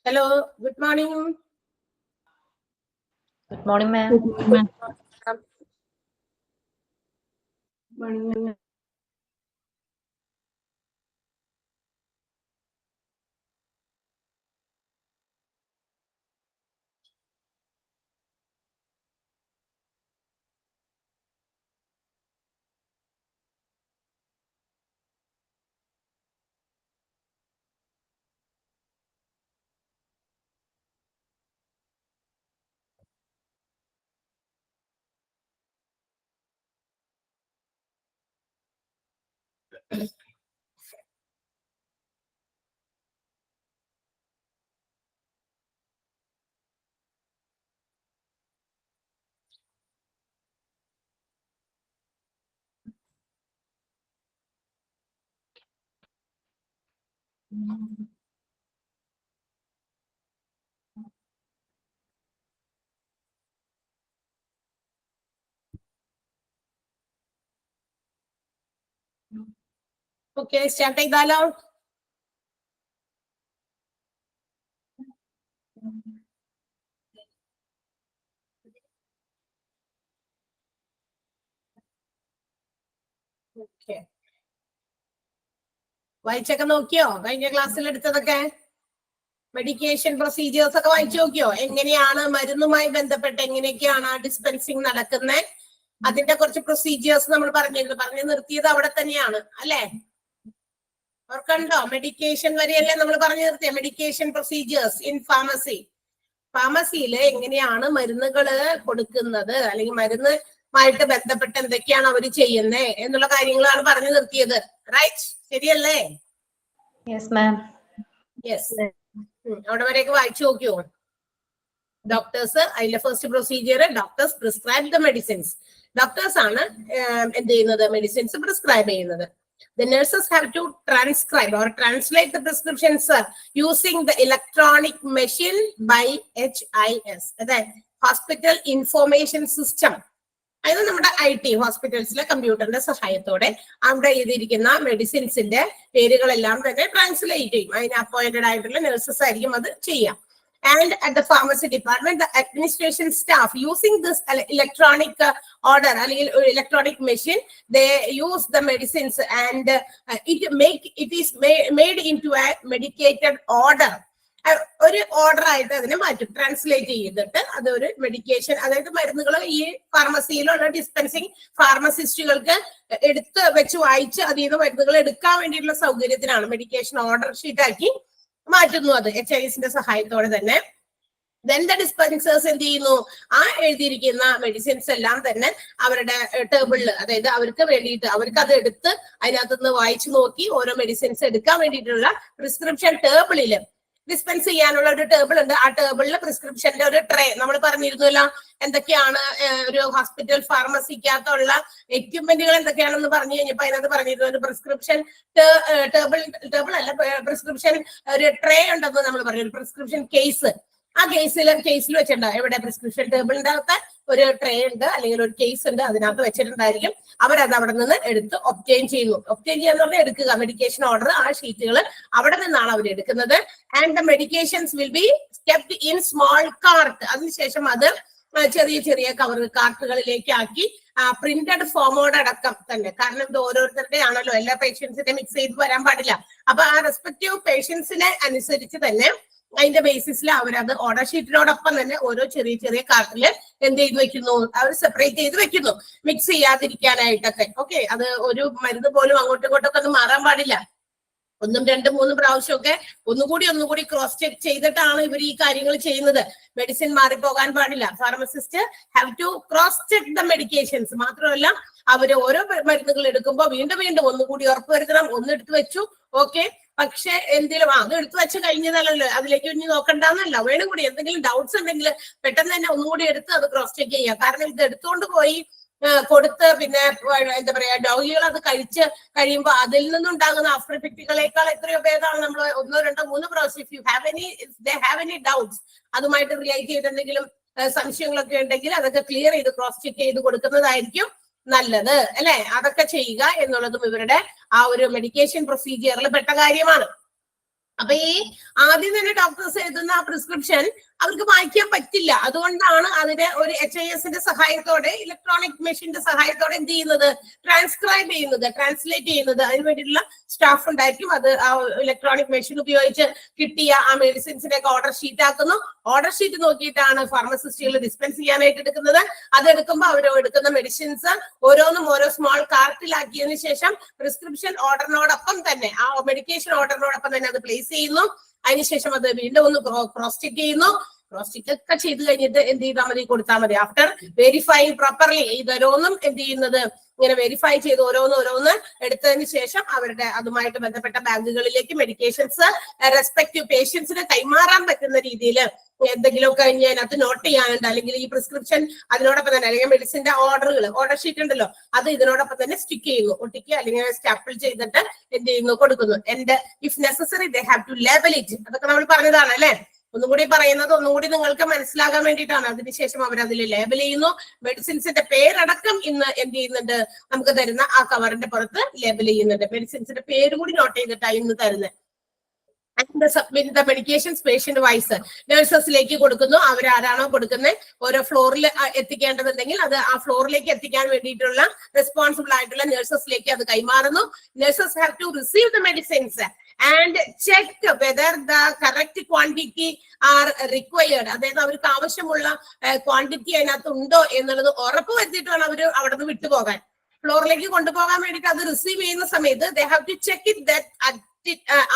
Hello, good morning. Good morning, ma'am. Good morning. Okay, start ചെയ്താലോ? Okay. വായിച്ചൊക്കെ നോക്കിയോ? കഴിഞ്ഞ ക്ലാസ്സിൽ എടുത്തതൊക്കെ മെഡിക്കേഷൻ പ്രൊസീജിയേഴ്സ് ഒക്കെ വായിച്ചു നോക്കിയോ? എങ്ങനെയാണ് മരുന്നുമായി ബന്ധപ്പെട്ട് എങ്ങനെയൊക്കെയാണ് ഡിസ്പെൻസിങ് നടക്കുന്നത്? അതിന്റെ കുറച്ച് പ്രൊസീജിയേഴ്സ് നമ്മൾ പറഞ്ഞു നിർത്തിയത് അവിടെ തന്നെയാണ് അല്ലെ? ഓർക്കണ്ടോ? മെഡിക്കേഷൻ വരെയല്ലേ നമ്മൾ പറഞ്ഞു നിർത്തിയ മെഡിക്കേഷൻ പ്രൊസീജിയേഴ്സ് ഇൻ ഫാർമസി. ഫാർമസിയിൽ എങ്ങനെയാണ് മരുന്നുകള് കൊടുക്കുന്നത് അല്ലെങ്കിൽ മരുന്നുമായിട്ട് ബന്ധപ്പെട്ട് എന്തൊക്കെയാണ് അവർ ചെയ്യുന്നത് എന്നുള്ള കാര്യങ്ങളാണ് പറഞ്ഞു നിർത്തിയത്. റൈറ്റ്? ശരിയല്ലേ? Yes, ma'am. യെസ്. അവിടെ വരെയൊക്കെ വായിച്ചു നോക്കിയോ? ഡോക്ടേഴ്സ് അതിലെ first procedure, doctors prescribe the medicines. Doctors ആണ് എന്ത് ചെയ്യുന്നത്? മെഡിസിൻസ് പ്രിസ്ക്രൈബ് ചെയ്യുന്നത്. The nurses have to transcribe or translate the prescriptions using the electronic machine by HIS. അതായത് ഹോസ്പിറ്റൽ ഇൻഫോർമേഷൻ സിസ്റ്റം. അത് നമ്മുടെ IT ഹോസ്പിറ്റൽസിലെ കമ്പ്യൂട്ടറിന്റെ സഹായത്തോടെ അവിടെ എഴുതിയിരിക്കുന്ന മെഡിസിൻസിന്റെ പേരുകളെല്ലാം തന്നെ ട്രാൻസ്ലേറ്റ് ചെയ്യും. അതിന് അപ്പോയിന്റഡ് ആയിട്ടുള്ള നഴ്സസ് ആയിരിക്കും അത് ചെയ്യാം. And at the pharmacy department, the administration staff using this electronic order, electronic machine, they use the medicines and it is made into a medicated order. ഒരു ഓർഡർ ആയിട്ട് അതിനെ മാറ്റും, ട്രാൻസ്ലേറ്റ് ചെയ്തിട്ട് അതൊരു മെഡിക്കേഷൻ, അതായത് മരുന്നുകൾ ഈ ഫാർമസിയിലുള്ള ഡിസ്പെൻസിങ് ഫാർമസിസ്റ്റുകൾക്ക് എടുത്ത് വെച്ച് വായിച്ച് അതിൽ നിന്ന് മരുന്നുകൾ എടുക്കാൻ വേണ്ടിയിട്ടുള്ള സൗകര്യത്തിനാണ് മെഡിക്കേഷൻ ഓർഡർ ഷീറ്റ് ആക്കി മാറ്റുന്നു. അത് HIS സഹായത്തോടെ തന്നെ. Then the dispensers എന്ത് ചെയ്യുന്നു? ആ എഴുതിയിരിക്കുന്ന മെഡിസിൻസ് എല്ലാം തന്നെ അവരുടെ ടേബിളിൽ, അതായത് അവർക്ക് വേണ്ടിയിട്ട് അവർക്ക് അത് എടുത്ത് അതിനകത്തുനിന്ന് വായിച്ചു നോക്കി ഓരോ മെഡിസിൻസ് എടുക്കാൻ വേണ്ടിയിട്ടുള്ള പ്രിസ്ക്രിപ്ഷൻ ടേബിളില് ഡിസ്പെൻസ് ചെയ്യാനുള്ള ഒരു ടേബിൾ ഉണ്ട്. ആ ടേബിളിൽ പ്രിസ്ക്രിപ്ഷന്റെ ഒരു ട്രേ നമ്മൾ പറഞ്ഞിരുന്നല്ലോ, എന്തൊക്കെയാണ് ഒരു ഹോസ്പിറ്റൽ ഫാർമസിക്കകത്തുള്ള എക്യുപ്മെന്റുകൾ എന്തൊക്കെയാണെന്ന് പറഞ്ഞു കഴിഞ്ഞപ്പോ അതിനകത്ത് പറഞ്ഞിരുന്നു ഒരു പ്രിസ്ക്രിപ്ഷൻ ടേബിൾ അല്ല, പ്രിസ്ക്രിപ്ഷൻ ഒരു ട്രേ ഉണ്ടെന്ന് നമ്മൾ പറഞ്ഞു, ഒരു പ്രിസ്ക്രിപ്ഷൻ കേസ്. ആ കേസിൽ വെച്ചിട്ടുണ്ടോ? എവിടെ? പ്രിസ്ക്രിപ്ഷൻ ടേബിളിന്റെ അകത്ത് ഒരു ട്രേ ഉണ്ട് അല്ലെങ്കിൽ ഒരു കേസ് ഉണ്ട്, അതിനകത്ത് വെച്ചിട്ടുണ്ടായിരിക്കും. അവരത് അവിടെ നിന്ന് എടുത്ത് ഒബ്റ്റെയിൻ ചെയ്യുന്നു. ഒബ്റ്റെയിൻ ചെയ്യാന്ന് പറഞ്ഞാൽ എടുക്കുക, മെഡിക്കേഷൻ ഓർഡർ. ആ ഷീറ്റുകൾ അവിടെ നിന്നാണ് അവർ എടുക്കുന്നത്. And the medications will be kept in small cart. അതിനുശേഷം അത് ചെറിയ ചെറിയ കാർട്ടുകളിലേക്ക് ആക്കി പ്രിന്റഡ് ഫോമോട് അടക്കം തന്നെ, കാരണം ഇത് ഓരോരുത്തരുടെ ആണല്ലോ, എല്ലാ പേഷ്യൻസിനെ മിക്സ് ചെയ്ത് വരാൻ പാടില്ല. അപ്പൊ ആ റെസ്പെക്റ്റീവ് പേഷ്യൻസിനെ അനുസരിച്ച് തന്നെ അതിന്റെ ബേസിസിൽ അവരത് ഓർഡർ ഷീറ്റിനോടൊപ്പം തന്നെ ഓരോ ചെറിയ ചെറിയ കാർട്ടില് എന്ത് ചെയ്ത് വെക്കുന്നു? അവർ സെപ്പറേറ്റ് ചെയ്ത് വെക്കുന്നു, മിക്സ് ചെയ്യാതിരിക്കാനായിട്ടൊക്കെ. ഓക്കെ, അത് ഒരു മരുന്ന് പോലും അങ്ങോട്ടും ഇങ്ങോട്ടൊക്കെ ഒന്നും മാറാൻ പാടില്ല. 1, 2, 3 പ്രാവശ്യമൊക്കെ ഒന്നുകൂടി ക്രോസ് ചെക്ക് ചെയ്തിട്ടാണ് ഇവർ ഈ കാര്യങ്ങൾ ചെയ്യുന്നത്. മെഡിസിൻ മാറിപ്പോകാൻ പാടില്ല. Pharmacist have to cross check the medications. മാത്രമല്ല അവര് ഓരോ മരുന്നുകൾ എടുക്കുമ്പോൾ വീണ്ടും ഒന്നുകൂടി ഉറപ്പ് വരുത്തണം. ഒന്നെടുത്ത് വെച്ചു, ഓക്കെ, പക്ഷെ എന്തെങ്കിലും അത് എടുത്തു വെച്ച് കഴിഞ്ഞതല്ലോ, അതിലേക്ക് ഇനി നോക്കണ്ടെന്നല്ല, വേണം കൂടി എന്തെങ്കിലും ഡൗട്ട്സ് ഉണ്ടെങ്കിൽ പെട്ടെന്ന് തന്നെ ഒന്നുകൂടി എടുത്ത് അത് ക്രോസ് ചെക്ക് ചെയ്യാം. കാരണം ഇത് എടുത്തുകൊണ്ട് പോയി കൊടുത്ത് പിന്നെ എന്താ പറയാ, രോഗികൾ അത് കഴിച്ച് കഴിയുമ്പോൾ അതിൽ നിന്നുണ്ടാകുന്ന ആഫ്റ്റർ എഫക്റ്റുകളേക്കാൾ എത്രയോ ഭേദമാണ് നമ്മൾ 1, 2, 3 പ്രാവശ്യം if you have any doubts അതുമായിട്ട് റിലേറ്റ് ചെയ്ത് എന്തെങ്കിലും സംശയങ്ങളൊക്കെ ഉണ്ടെങ്കിൽ അതൊക്കെ ക്ലിയർ ചെയ്ത് ക്രോസ് ചെക്ക് ചെയ്ത് കൊടുക്കുന്നതായിരിക്കും നല്ലത്, അല്ലെ? അതൊക്കെ ചെയ്യുക എന്നുള്ളതും ഇവരുടെ ആ ഒരു മെഡിക്കേഷൻ പ്രൊസീജിയറിൽ പെട്ട കാര്യമാണ്. അപ്പൊ ഈ ആദ്യം തന്നെ ഡോക്ടേഴ്സ് എഴുതുന്ന ആ പ്രിസ്ക്രിപ്ഷൻ അവർക്ക് വായിക്കാൻ പറ്റില്ല. അതുകൊണ്ടാണ് അതിനെ ഒരു HISന്റെ സഹായത്തോടെ, ഇലക്ട്രോണിക് മെഷീന്റെ സഹായത്തോടെ എന്ത് ചെയ്യുന്നത്, ട്രാൻസ്ക്രൈബ് ചെയ്യുന്നത്, ട്രാൻസ്ലേറ്റ് ചെയ്യുന്നത്. അതിന് വേണ്ടിയിട്ടുള്ള സ്റ്റാഫ് ഉണ്ടായിരിക്കും. അത് ആ ഇലക്ട്രോണിക് മെഷീൻ ഉപയോഗിച്ച് കിട്ടിയ ആ മെഡിസിൻസിന്റെ ഒക്കെ ഓർഡർ ഷീറ്റ് ആക്കുന്നു. ഓർഡർ ഷീറ്റ് നോക്കിയിട്ടാണ് ഫാർമസിസ്റ്റുകൾ ഡിസ്പെൻസ് ചെയ്യാനായിട്ട് എടുക്കുന്നത്. അതെടുക്കുമ്പോൾ അവർ എടുക്കുന്ന മെഡിസിൻസ് ഓരോന്നും ഓരോ സ്മോൾ കാർട്ടിലാക്കിയതിനു ശേഷം പ്രിസ്ക്രിപ്ഷൻ ഓർഡറിനോടൊപ്പം തന്നെ, ആ മെഡിക്കേഷൻ ഓർഡറിനോടൊപ്പം തന്നെ അത് പ്ലേസ് ചെയ്യുന്നു. അതിനുശേഷം അത് വീണ്ടും ഒന്ന് ക്രോസ് ചെക്ക് ചെയ്യുന്നു. ക്രോസ് ചെക്ക് ഒക്കെ ചെയ്ത് കഴിഞ്ഞിട്ട് എന്ത് ചെയ്താൽ മതി, കൊടുത്താൽ മതി. ആഫ്റ്റർ വെരിഫൈങ് പ്രോപ്പർലി, ഇതോരോന്നും എന്ത് ചെയ്യുന്നത്, ഇങ്ങനെ വെരിഫൈ ചെയ്ത് ഓരോന്ന് എടുത്തതിന് ശേഷം അവരുടെ അതുമായിട്ട് ബന്ധപ്പെട്ട ബാങ്കുകളിലേക്ക് മെഡിക്കേഷൻസ് റെസ്പെക്റ്റീവ് പേഷ്യൻസിന് കൈമാറാൻ പറ്റുന്ന രീതിയിൽ എന്തെങ്കിലുമൊക്കെ അതിനകത്ത് നോട്ട് ചെയ്യാനുണ്ട്, അല്ലെങ്കിൽ ഈ പ്രിസ്ക്രിപ്ഷൻ അതിനോടൊപ്പം തന്നെ, അല്ലെങ്കിൽ മെഡിസിന്റെ ഓർഡർ ഷീറ്റ് ഉണ്ടല്ലോ, അത് ഇതിനോടൊപ്പം തന്നെ സ്റ്റിക്ക് ചെയ്യുന്നു, ഒട്ടിക്കുക, അല്ലെങ്കിൽ സ്റ്റാപ്പിൾ ചെയ്തിട്ട് എന്ത് ചെയ്യുന്നു, കൊടുക്കുന്നു. And if necessary they have to label it. അതൊക്കെ നമ്മൾ പറഞ്ഞതാണ് അല്ലെ. ഒന്നുകൂടി പറയുന്നത് ഒന്നുകൂടി നിങ്ങൾക്ക് മനസ്സിലാകാൻ വേണ്ടിയിട്ടാണ്. അതിനുശേഷം അവർ അതിൽ ലേബൽ ചെയ്യുന്നു. മെഡിസിൻസിന്റെ പേരടക്കം ഇന്ന് എന്ത് ചെയ്യുന്നുണ്ട്, നമുക്ക് തരുന്ന ആ കവറിന്റെ പുറത്ത് ലേബൽ ചെയ്യുന്നുണ്ട്. മെഡിസിൻസിന്റെ പേര് കൂടി നോട്ട് ചെയ്തിട്ടാണ് ഇന്ന് തരുന്നത്. Submit the medications patient wise നഴ്സസിലേക്ക് കൊടുക്കുന്നു. അവരാരാണോ കൊടുക്കുന്നത്, ഓരോ ഫ്ലോറിൽ എത്തിക്കേണ്ടതുണ്ടെങ്കിൽ അത് ആ ഫ്ലോറിലേക്ക് എത്തിക്കാൻ വേണ്ടിയിട്ടുള്ള റെസ്പോൺസിബിൾ ആയിട്ടുള്ള നഴ്സസിലേക്ക് അത് കൈമാറുന്നു. Nurses have to receive the medicines and check whether the correct quantity are required. അതായത് അവർക്ക് ആവശ്യമുള്ള ക്വാണ്ടിറ്റി അതിനകത്ത് ഉണ്ടോ എന്നുള്ളത് ഉറപ്പ് വരുത്തിയിട്ട് വേണം അവർ അവിടെ നിന്ന് വിട്ടുപോകാൻ. ഫ്ലോറിലേക്ക് കൊണ്ടുപോകാൻ വേണ്ടിയിട്ട് അത് റിസീവ് ചെയ്യുന്ന സമയത്ത് they have to check it that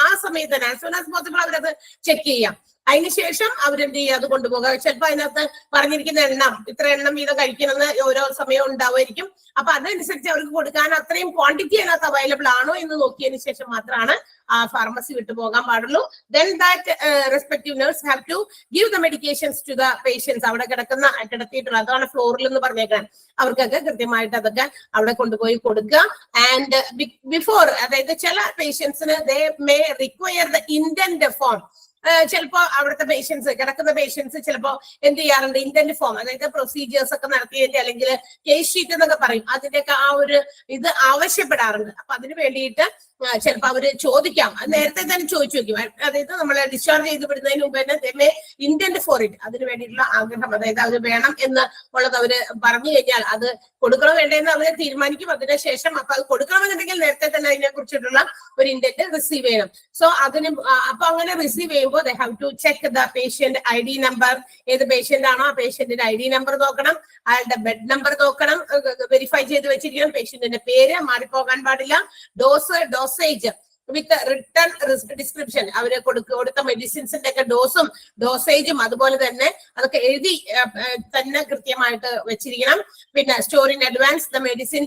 ആ സമയത്ത് തന്നെ ആസ് സൂൺ ആസ് പോസിബിൾ അവരത് ചെക്ക് ചെയ്യാം. അതിനുശേഷം അവരെന്ത് ചെയ്യുക, അത് കൊണ്ടുപോകുക. ചിലപ്പോൾ അതിനകത്ത് പറഞ്ഞിരിക്കുന്ന എണ്ണം, ഇത്ര എണ്ണം വീതം കഴിക്കണമെന്ന് ഓരോ സമയം ഉണ്ടാവുമായിരിക്കും. അപ്പൊ അതനുസരിച്ച് അവർക്ക് കൊടുക്കാൻ അത്രയും ക്വാണ്ടിറ്റി അതിനകത്ത് അവൈലബിൾ ആണോ എന്ന് നോക്കിയതിനു ശേഷം മാത്രമാണ് ആ ഫാർമസി വിട്ടുപോകാൻ പാടുള്ളൂ. Then that respective nurse have to give the medications to the patients. അവിടെ കിടത്തിയിട്ടുള്ള, അതാണ് ഫ്ലോറിൽ എന്ന് പറഞ്ഞേക്കാൻ, അവർക്കൊക്കെ കൃത്യമായിട്ട് അതൊക്കെ അവിടെ കൊണ്ടുപോയി കൊടുക്കുക. ആൻഡ് ബിഫോർ, അതായത് ചില പേഷ്യൻസിന് they may require the indent form. ചിലപ്പോ അവിടുത്തെ കിടക്കുന്ന പേഷ്യൻസ് ചിലപ്പോ എന്ത് ചെയ്യാറുണ്ട്, ഇന്റന്റ് ഫോം, അതായത് പ്രൊസീജിയേഴ്സ് ഒക്കെ നടത്തിയതിന്റെ അല്ലെങ്കിൽ കേസ് ഷീറ്റ് എന്നൊക്കെ പറയും, അതിന്റെയൊക്കെ ആ ഒരു ഇത് ആവശ്യപ്പെടാറുണ്ട്. അപ്പൊ അതിന് വേണ്ടിയിട്ട് ചിലപ്പോ അവര് ചോദിക്കാം, നേരത്തെ തന്നെ ചോദിച്ചു വെക്കും. അതായത് നമ്മളെ ഡിസ്ചാർജ് ചെയ്ത് വിടുന്നതിന് മുമ്പ് തന്നെ ഇന്റന്റ് ഫോർ ഇറ്റ്, അതിന് വേണ്ടിയിട്ടുള്ള ആഗ്രഹം, അതായത് അത് വേണം എന്ന് ഉള്ളത് അവര് പറഞ്ഞു കഴിഞ്ഞാൽ അത് കൊടുക്കണോ വേണ്ടെന്ന് അവര് തീരുമാനിക്കും. അതിനുശേഷം അപ്പൊ അത് കൊടുക്കണമെന്നുണ്ടെങ്കിൽ നേരത്തെ തന്നെ അതിനെ കുറിച്ചിട്ടുള്ള ഒരു ഇന്റന്റ് റിസീവ് ചെയ്യണം. സോ അതിന് അപ്പൊ അങ്ങനെ റിസീവ് ചെയ്യുമ്പോൾ they have to check the patient ID number. ഏത് പേഷ്യന്റ് ആണോ ആ പേഷ്യന്റിന്റെ ID നമ്പർ നോക്കണം, അയാളുടെ ബെഡ് നമ്പർ നോക്കണം, വെരിഫൈ ചെയ്ത് വെച്ചിരിക്കണം. പേഷ്യന്റിന്റെ പേര് മാറിപ്പോകാൻ പാടില്ല. ഡോസേജ് വിത്ത് റിട്ടേൺ ഡിസ്ക്രിപ്ഷൻ, അവര് കൊടുത്ത മെഡിസിൻസിന്റെ ഒക്കെ ഡോസും ഡോസേജും അതുപോലെ തന്നെ അതൊക്കെ എഴുതി തന്നെ കൃത്യമായിട്ട് വെച്ചിരിക്കണം. പിന്നെ store in advance the medicine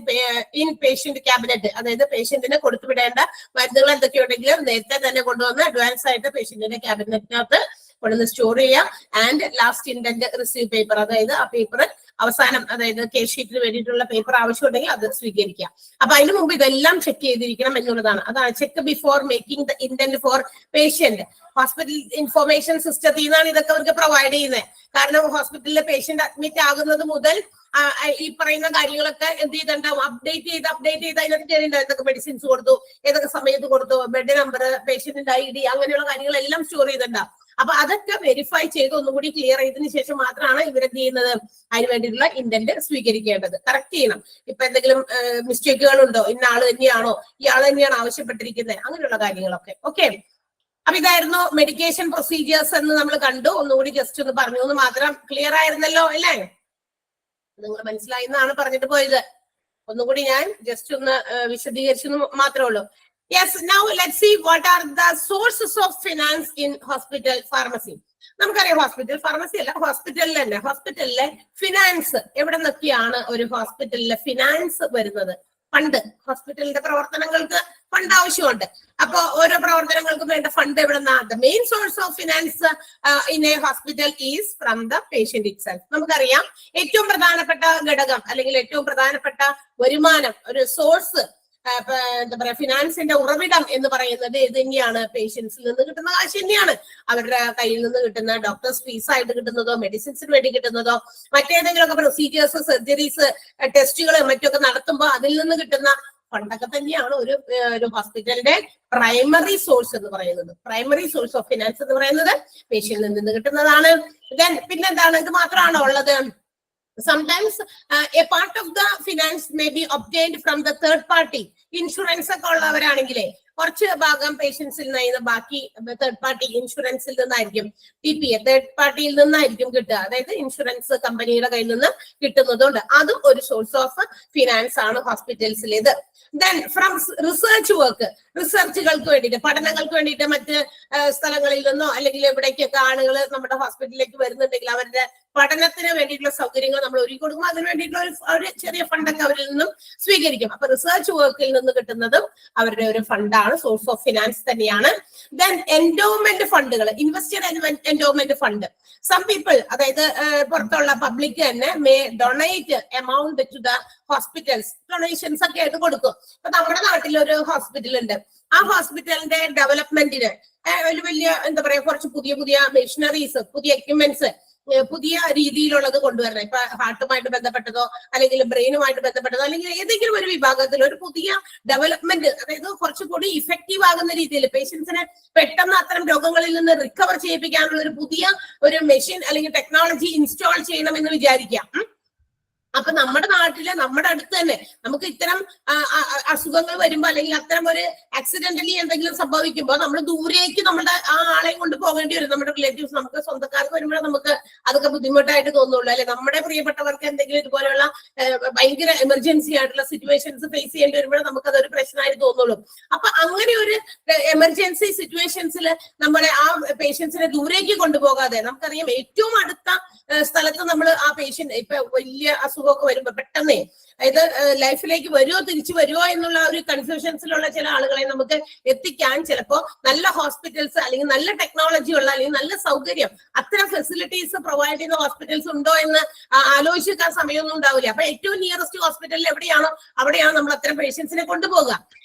in patient cabinet, അതായത് പേഷ്യന്റിന് കൊടുത്തുവിടേണ്ട മരുന്നുകൾ എന്തൊക്കെയുണ്ടെങ്കിലും നേരത്തെ തന്നെ കൊണ്ടുവന്ന് അഡ്വാൻസ് ആയിട്ട് പേഷ്യന്റിന്റെ ക്യാബിനറ്റിനകത്ത് കൊണ്ടുവന്ന് സ്റ്റോർ ചെയ്യാം. And last intent receive paper, അതായത് ആ പേപ്പർ അവസാനം, അതായത് കേസ് ഷീറ്റിന് വേണ്ടിയിട്ടുള്ള പേപ്പർ ആവശ്യമുണ്ടെങ്കിൽ അത് സ്വീകരിക്കാം. അപ്പൊ അതിന് മുമ്പ് ഇതെല്ലാം ചെക്ക് ചെയ്തിരിക്കണം എന്നുള്ളതാണ്. അതാണ് check before making the indent for patient. Hospital information സിസ്റ്റത്തിൽ നിന്നാണ് ഇതൊക്കെ അവർക്ക് പ്രൊവൈഡ് ചെയ്യുന്നത്. കാരണം ഹോസ്പിറ്റലിലെ പേഷ്യന്റ് അഡ്മിറ്റ് ആകുന്നത് മുതൽ ഈ പറയുന്ന കാര്യങ്ങളൊക്കെ എന്ത് ചെയ്തിട്ടുണ്ടാവും, അപ്ഡേറ്റ് ചെയ്ത് അതിനകത്ത് കയറിയിട്ടുണ്ടാവും. ഏതൊക്കെ മെഡിസിൻസ് കൊടുത്തു, ഏതൊക്കെ സമയത്ത് കൊടുത്തു, ബെഡ് നമ്പർ, പേഷ്യന്റിന്റെ ID, അങ്ങനെയുള്ള കാര്യങ്ങളെല്ലാം സ്റ്റോർ ചെയ്തിട്ടുണ്ടാവും. അപ്പൊ അതൊക്കെ വെരിഫൈ ചെയ്ത് ഒന്നുകൂടി ക്ലിയർ ചെയ്തതിനു ശേഷം മാത്രമാണ് ഇവരെന്ത് ചെയ്യുന്നത്, അതിന് വേണ്ടിയിട്ടുള്ള ഇന്റന്റ് സ്വീകരിക്കേണ്ടത്. കറക്റ്റ് ചെയ്യണം. ഇപ്പൊ എന്തെങ്കിലും മിസ്റ്റേക്കുകൾ ഉണ്ടോ, ഇന്ന ആള് തന്നെയാണോ, ഇയാൾ തന്നെയാണ് ആവശ്യപ്പെട്ടിരിക്കുന്നത്, അങ്ങനെയുള്ള കാര്യങ്ങളൊക്കെ. ഓക്കെ, അപ്പൊ ഇതായിരുന്നു മെഡിക്കേഷൻ പ്രൊസീജിയേഴ്സ് എന്ന് നമ്മൾ കണ്ടു. ഒന്നുകൂടി ജസ്റ്റ് ഒന്ന് പറഞ്ഞു എന്ന് മാത്രം. ക്ലിയർ ആയിരുന്നല്ലോ അല്ലേ? നിങ്ങൾ മനസ്സിലായി എന്നാണ് പറഞ്ഞിട്ട് പോയത്. ഒന്നുകൂടി ഞാൻ ജസ്റ്റ് ഒന്ന് വിശദീകരിച്ചു മാത്രമേ ഉള്ളൂ. Yes, now let's see what are the sources of finance in hospital pharmacy. നമുക്കറിയാം ഹോസ്പിറ്റൽ ഫാർമസി അല്ല, ഹോസ്പിറ്റലിൽ തന്നെ, ഹോസ്പിറ്റലിലെ ഫിനാൻസ് എവിടെ നിന്നൊക്കെയാണ് ഒരു ഹോസ്പിറ്റലിലെ ഫിനാൻസ് വരുന്നത്? ഫണ്ട്, ഹോസ്പിറ്റലിന്റെ പ്രവർത്തനങ്ങൾക്ക് ഫണ്ട് ആവശ്യമുണ്ട്. അപ്പൊ ഓരോ പ്രവർത്തനങ്ങൾക്കും വേണ്ട ഫണ്ട് എവിടെന്നാ? The main source of finance in A hospital is from the patient itself. നമുക്കറിയാം ഏറ്റവും പ്രധാനപ്പെട്ട ഘടകം അല്ലെങ്കിൽ ഏറ്റവും പ്രധാനപ്പെട്ട വരുമാനം, ഒരു സോഴ്സ്, എന്താ പറയാ, ഫിനാൻസിന്റെ ഉറവിടം എന്ന് പറയുന്നത് ഇത് തന്നെയാണ്, പേഷ്യൻസിൽ നിന്ന് കിട്ടുന്ന കാശ് തന്നെയാണ്. അവരുടെ കയ്യിൽ നിന്ന് കിട്ടുന്ന ഡോക്ടേഴ്സ് ഫീസ് ആയിട്ട് കിട്ടുന്നതോ, മെഡിസിൻസിന് വേണ്ടി കിട്ടുന്നതോ, മറ്റേതെങ്കിലുമൊക്കെ പ്രൊസീജിയേഴ്സ്, സർജറീസ്, ടെസ്റ്റുകൾ മറ്റൊക്കെ നടത്തുമ്പോൾ അതിൽ നിന്ന് കിട്ടുന്ന ഫണ്ടൊക്കെ തന്നെയാണ് ഒരു ഹോസ്പിറ്റലിന്റെ പ്രൈമറി സോഴ്സ് എന്ന് പറയുന്നത്. പ്രൈമറി സോഴ്സ് ഓഫ് ഫിനാൻസ് എന്ന് പറയുന്നത് പേഷ്യന്റിൽ നിന്ന് കിട്ടുന്നതാണ്. പിന്നെന്താണ്, ഇത് മാത്രമാണോ ഉള്ളത്? Sometimes a part of the finance may be obtained from the third party. Insurance ഒക്കെ ഉള്ളവരാണെങ്കിലേ കുറച്ച് ഭാഗം പേഷ്യൻസിൽ നിന്ന് ബാക്കി തേർഡ് പാർട്ടി ഇൻഷുറൻസിൽ നിന്നായിരിക്കും, TPA തേർഡ് പാർട്ടിയിൽ നിന്നായിരിക്കും കിട്ടുക. അതായത് ഇൻഷുറൻസ് കമ്പനിയുടെ കയ്യിൽ നിന്ന് കിട്ടുന്നതുകൊണ്ട് അതും ഒരു സോഴ്സ് ഓഫ് ഫിനാൻസ് ആണ് ഹോസ്പിറ്റൽസിലേത്. ദെൻ ഫ്രം റിസർച്ച് വർക്ക്, റിസർച്ചുകൾക്ക് വേണ്ടിയിട്ട്, പഠനങ്ങൾക്ക് വേണ്ടിയിട്ട് മറ്റ് സ്ഥലങ്ങളിൽ നിന്നോ അല്ലെങ്കിൽ എവിടേക്കൊക്കെ ആളുകൾ നമ്മുടെ ഹോസ്പിറ്റലിലേക്ക് വരുന്നുണ്ടെങ്കിൽ അവരുടെ പഠനത്തിന് വേണ്ടിയിട്ടുള്ള സൗകര്യങ്ങൾ നമ്മൾ ഒരുക്കി കൊടുക്കുമ്പോൾ അതിന് വേണ്ടിയിട്ടുള്ള ഒരു ചെറിയ ഫണ്ടൊക്കെ അവരിൽ നിന്നും സ്വീകരിക്കും. അപ്പൊ റിസർച്ച് വർക്കിൽ നിന്ന് കിട്ടുന്നതും അവരുടെ ഒരു ഫണ്ടാണ്, സോഴ്സ് ഓഫ് ഫിനാൻസ് തന്നെയാണ്. ദെൻ എൻഡോമെന്റ് ഫണ്ടുകൾ, invested endowment fund. Some people, അതായത് പുറത്തുള്ള പബ്ലിക് തന്നെ may donate amount to the hospitals, donations ഒക്കെ ആയിട്ട് കൊടുക്കും. ഇപ്പൊ നമ്മുടെ നാട്ടിൽ ഒരു ഹോസ്പിറ്റൽ ഉണ്ട്, ആ ഹോസ്പിറ്റലിന്റെ ഡെവലപ്മെന്റിന് ഒരു വലിയ എന്താ പറയാ കുറച്ച് പുതിയ മെഷീനറീസ്, പുതിയ എക്യുപ്മെന്റ്സ്, പുതിയ രീതിയിലുള്ളത് കൊണ്ടുവരണം. ഇപ്പൊ ഹാർട്ടുമായിട്ട് ബന്ധപ്പെട്ടതോ അല്ലെങ്കിൽ ബ്രെയിനുമായിട്ട് ബന്ധപ്പെട്ടതോ അല്ലെങ്കിൽ ഏതെങ്കിലും ഒരു വിഭാഗത്തിൽ ഒരു പുതിയ ഡെവലപ്മെന്റ്, അതായത് കുറച്ചുകൂടി ഇഫക്റ്റീവ് ആകുന്ന രീതിയിൽ പേഷ്യൻസിനെ പെട്ടെന്ന് അത്തരം രോഗങ്ങളിൽ നിന്ന് റിക്കവർ ചെയ്യിപ്പിക്കാനുള്ള ഒരു പുതിയ ഒരു മെഷീൻ അല്ലെങ്കിൽ ടെക്നോളജി ഇൻസ്റ്റാൾ ചെയ്യണമെന്ന് വിചാരിക്കാം. അപ്പൊ നമ്മുടെ നാട്ടില് നമ്മുടെ അടുത്ത് തന്നെ നമുക്ക് ഇത്തരം അസുഖങ്ങൾ വരുമ്പോ അല്ലെങ്കിൽ അത്തരം ഒരു ആക്സിഡന്റലി എന്തെങ്കിലും സംഭവിക്കുമ്പോൾ നമ്മൾ ദൂരേക്ക് നമ്മുടെ ആ ആളെ കൊണ്ട് പോകേണ്ടി വരും. നമ്മുടെ റിലേറ്റീവ്സ്, നമുക്ക് സ്വന്തക്കാർക്ക് വരുമ്പോഴേ നമുക്ക് അതൊക്കെ ബുദ്ധിമുട്ടായിട്ട് തോന്നുള്ളൂ, അല്ലെ? നമ്മുടെ പ്രിയപ്പെട്ടവർക്ക് എന്തെങ്കിലും ഇതുപോലെയുള്ള ഭയങ്കര എമർജൻസി ആയിട്ടുള്ള സിറ്റുവേഷൻസ് ഫേസ് ചെയ്യേണ്ടി വരുമ്പോഴേ നമുക്ക് അതൊരു പ്രശ്നമായിട്ട് തോന്നുള്ളൂ. അപ്പൊ അങ്ങനെ ഒരു എമർജൻസി സിറ്റുവേഷൻസിൽ നമ്മളെ ആ പേഷ്യൻസിനെ ദൂരേക്ക് കൊണ്ടുപോകാതെ, നമുക്കറിയാം ഏറ്റവും അടുത്ത സ്ഥലത്ത് നമ്മൾ ആ പേഷ്യന്റ് ഇപ്പൊ വലിയ അസുഖമൊക്കെ വരുമ്പോ പെട്ടെന്ന് അതായത് ലൈഫിലേക്ക് വരുമോ തിരിച്ചു വരുമോ എന്നുള്ള ഒരു കൺഫ്യൂഷൻസിലുള്ള ചില ആളുകളെ നമുക്ക് എത്തിക്കാൻ ചിലപ്പോ നല്ല ഹോസ്പിറ്റൽസ് അല്ലെങ്കിൽ നല്ല ടെക്നോളജി ഉള്ള അല്ലെങ്കിൽ നല്ല സൗകര്യം അത്തരം ഫെസിലിറ്റീസ് പ്രൊവൈഡ് ചെയ്യുന്ന ഹോസ്പിറ്റൽസ് ഉണ്ടോ എന്ന് ആലോചിക്കാൻ സമയമൊന്നും ഉണ്ടാവില്ല. അപ്പൊ ഏറ്റവും നിയറസ്റ്റ് ഹോസ്പിറ്റലിൽ എവിടെയാണോ അവിടെയാണ് നമ്മൾ അത്തരം പേഷ്യൻസിനെ കൊണ്ടുപോകുക.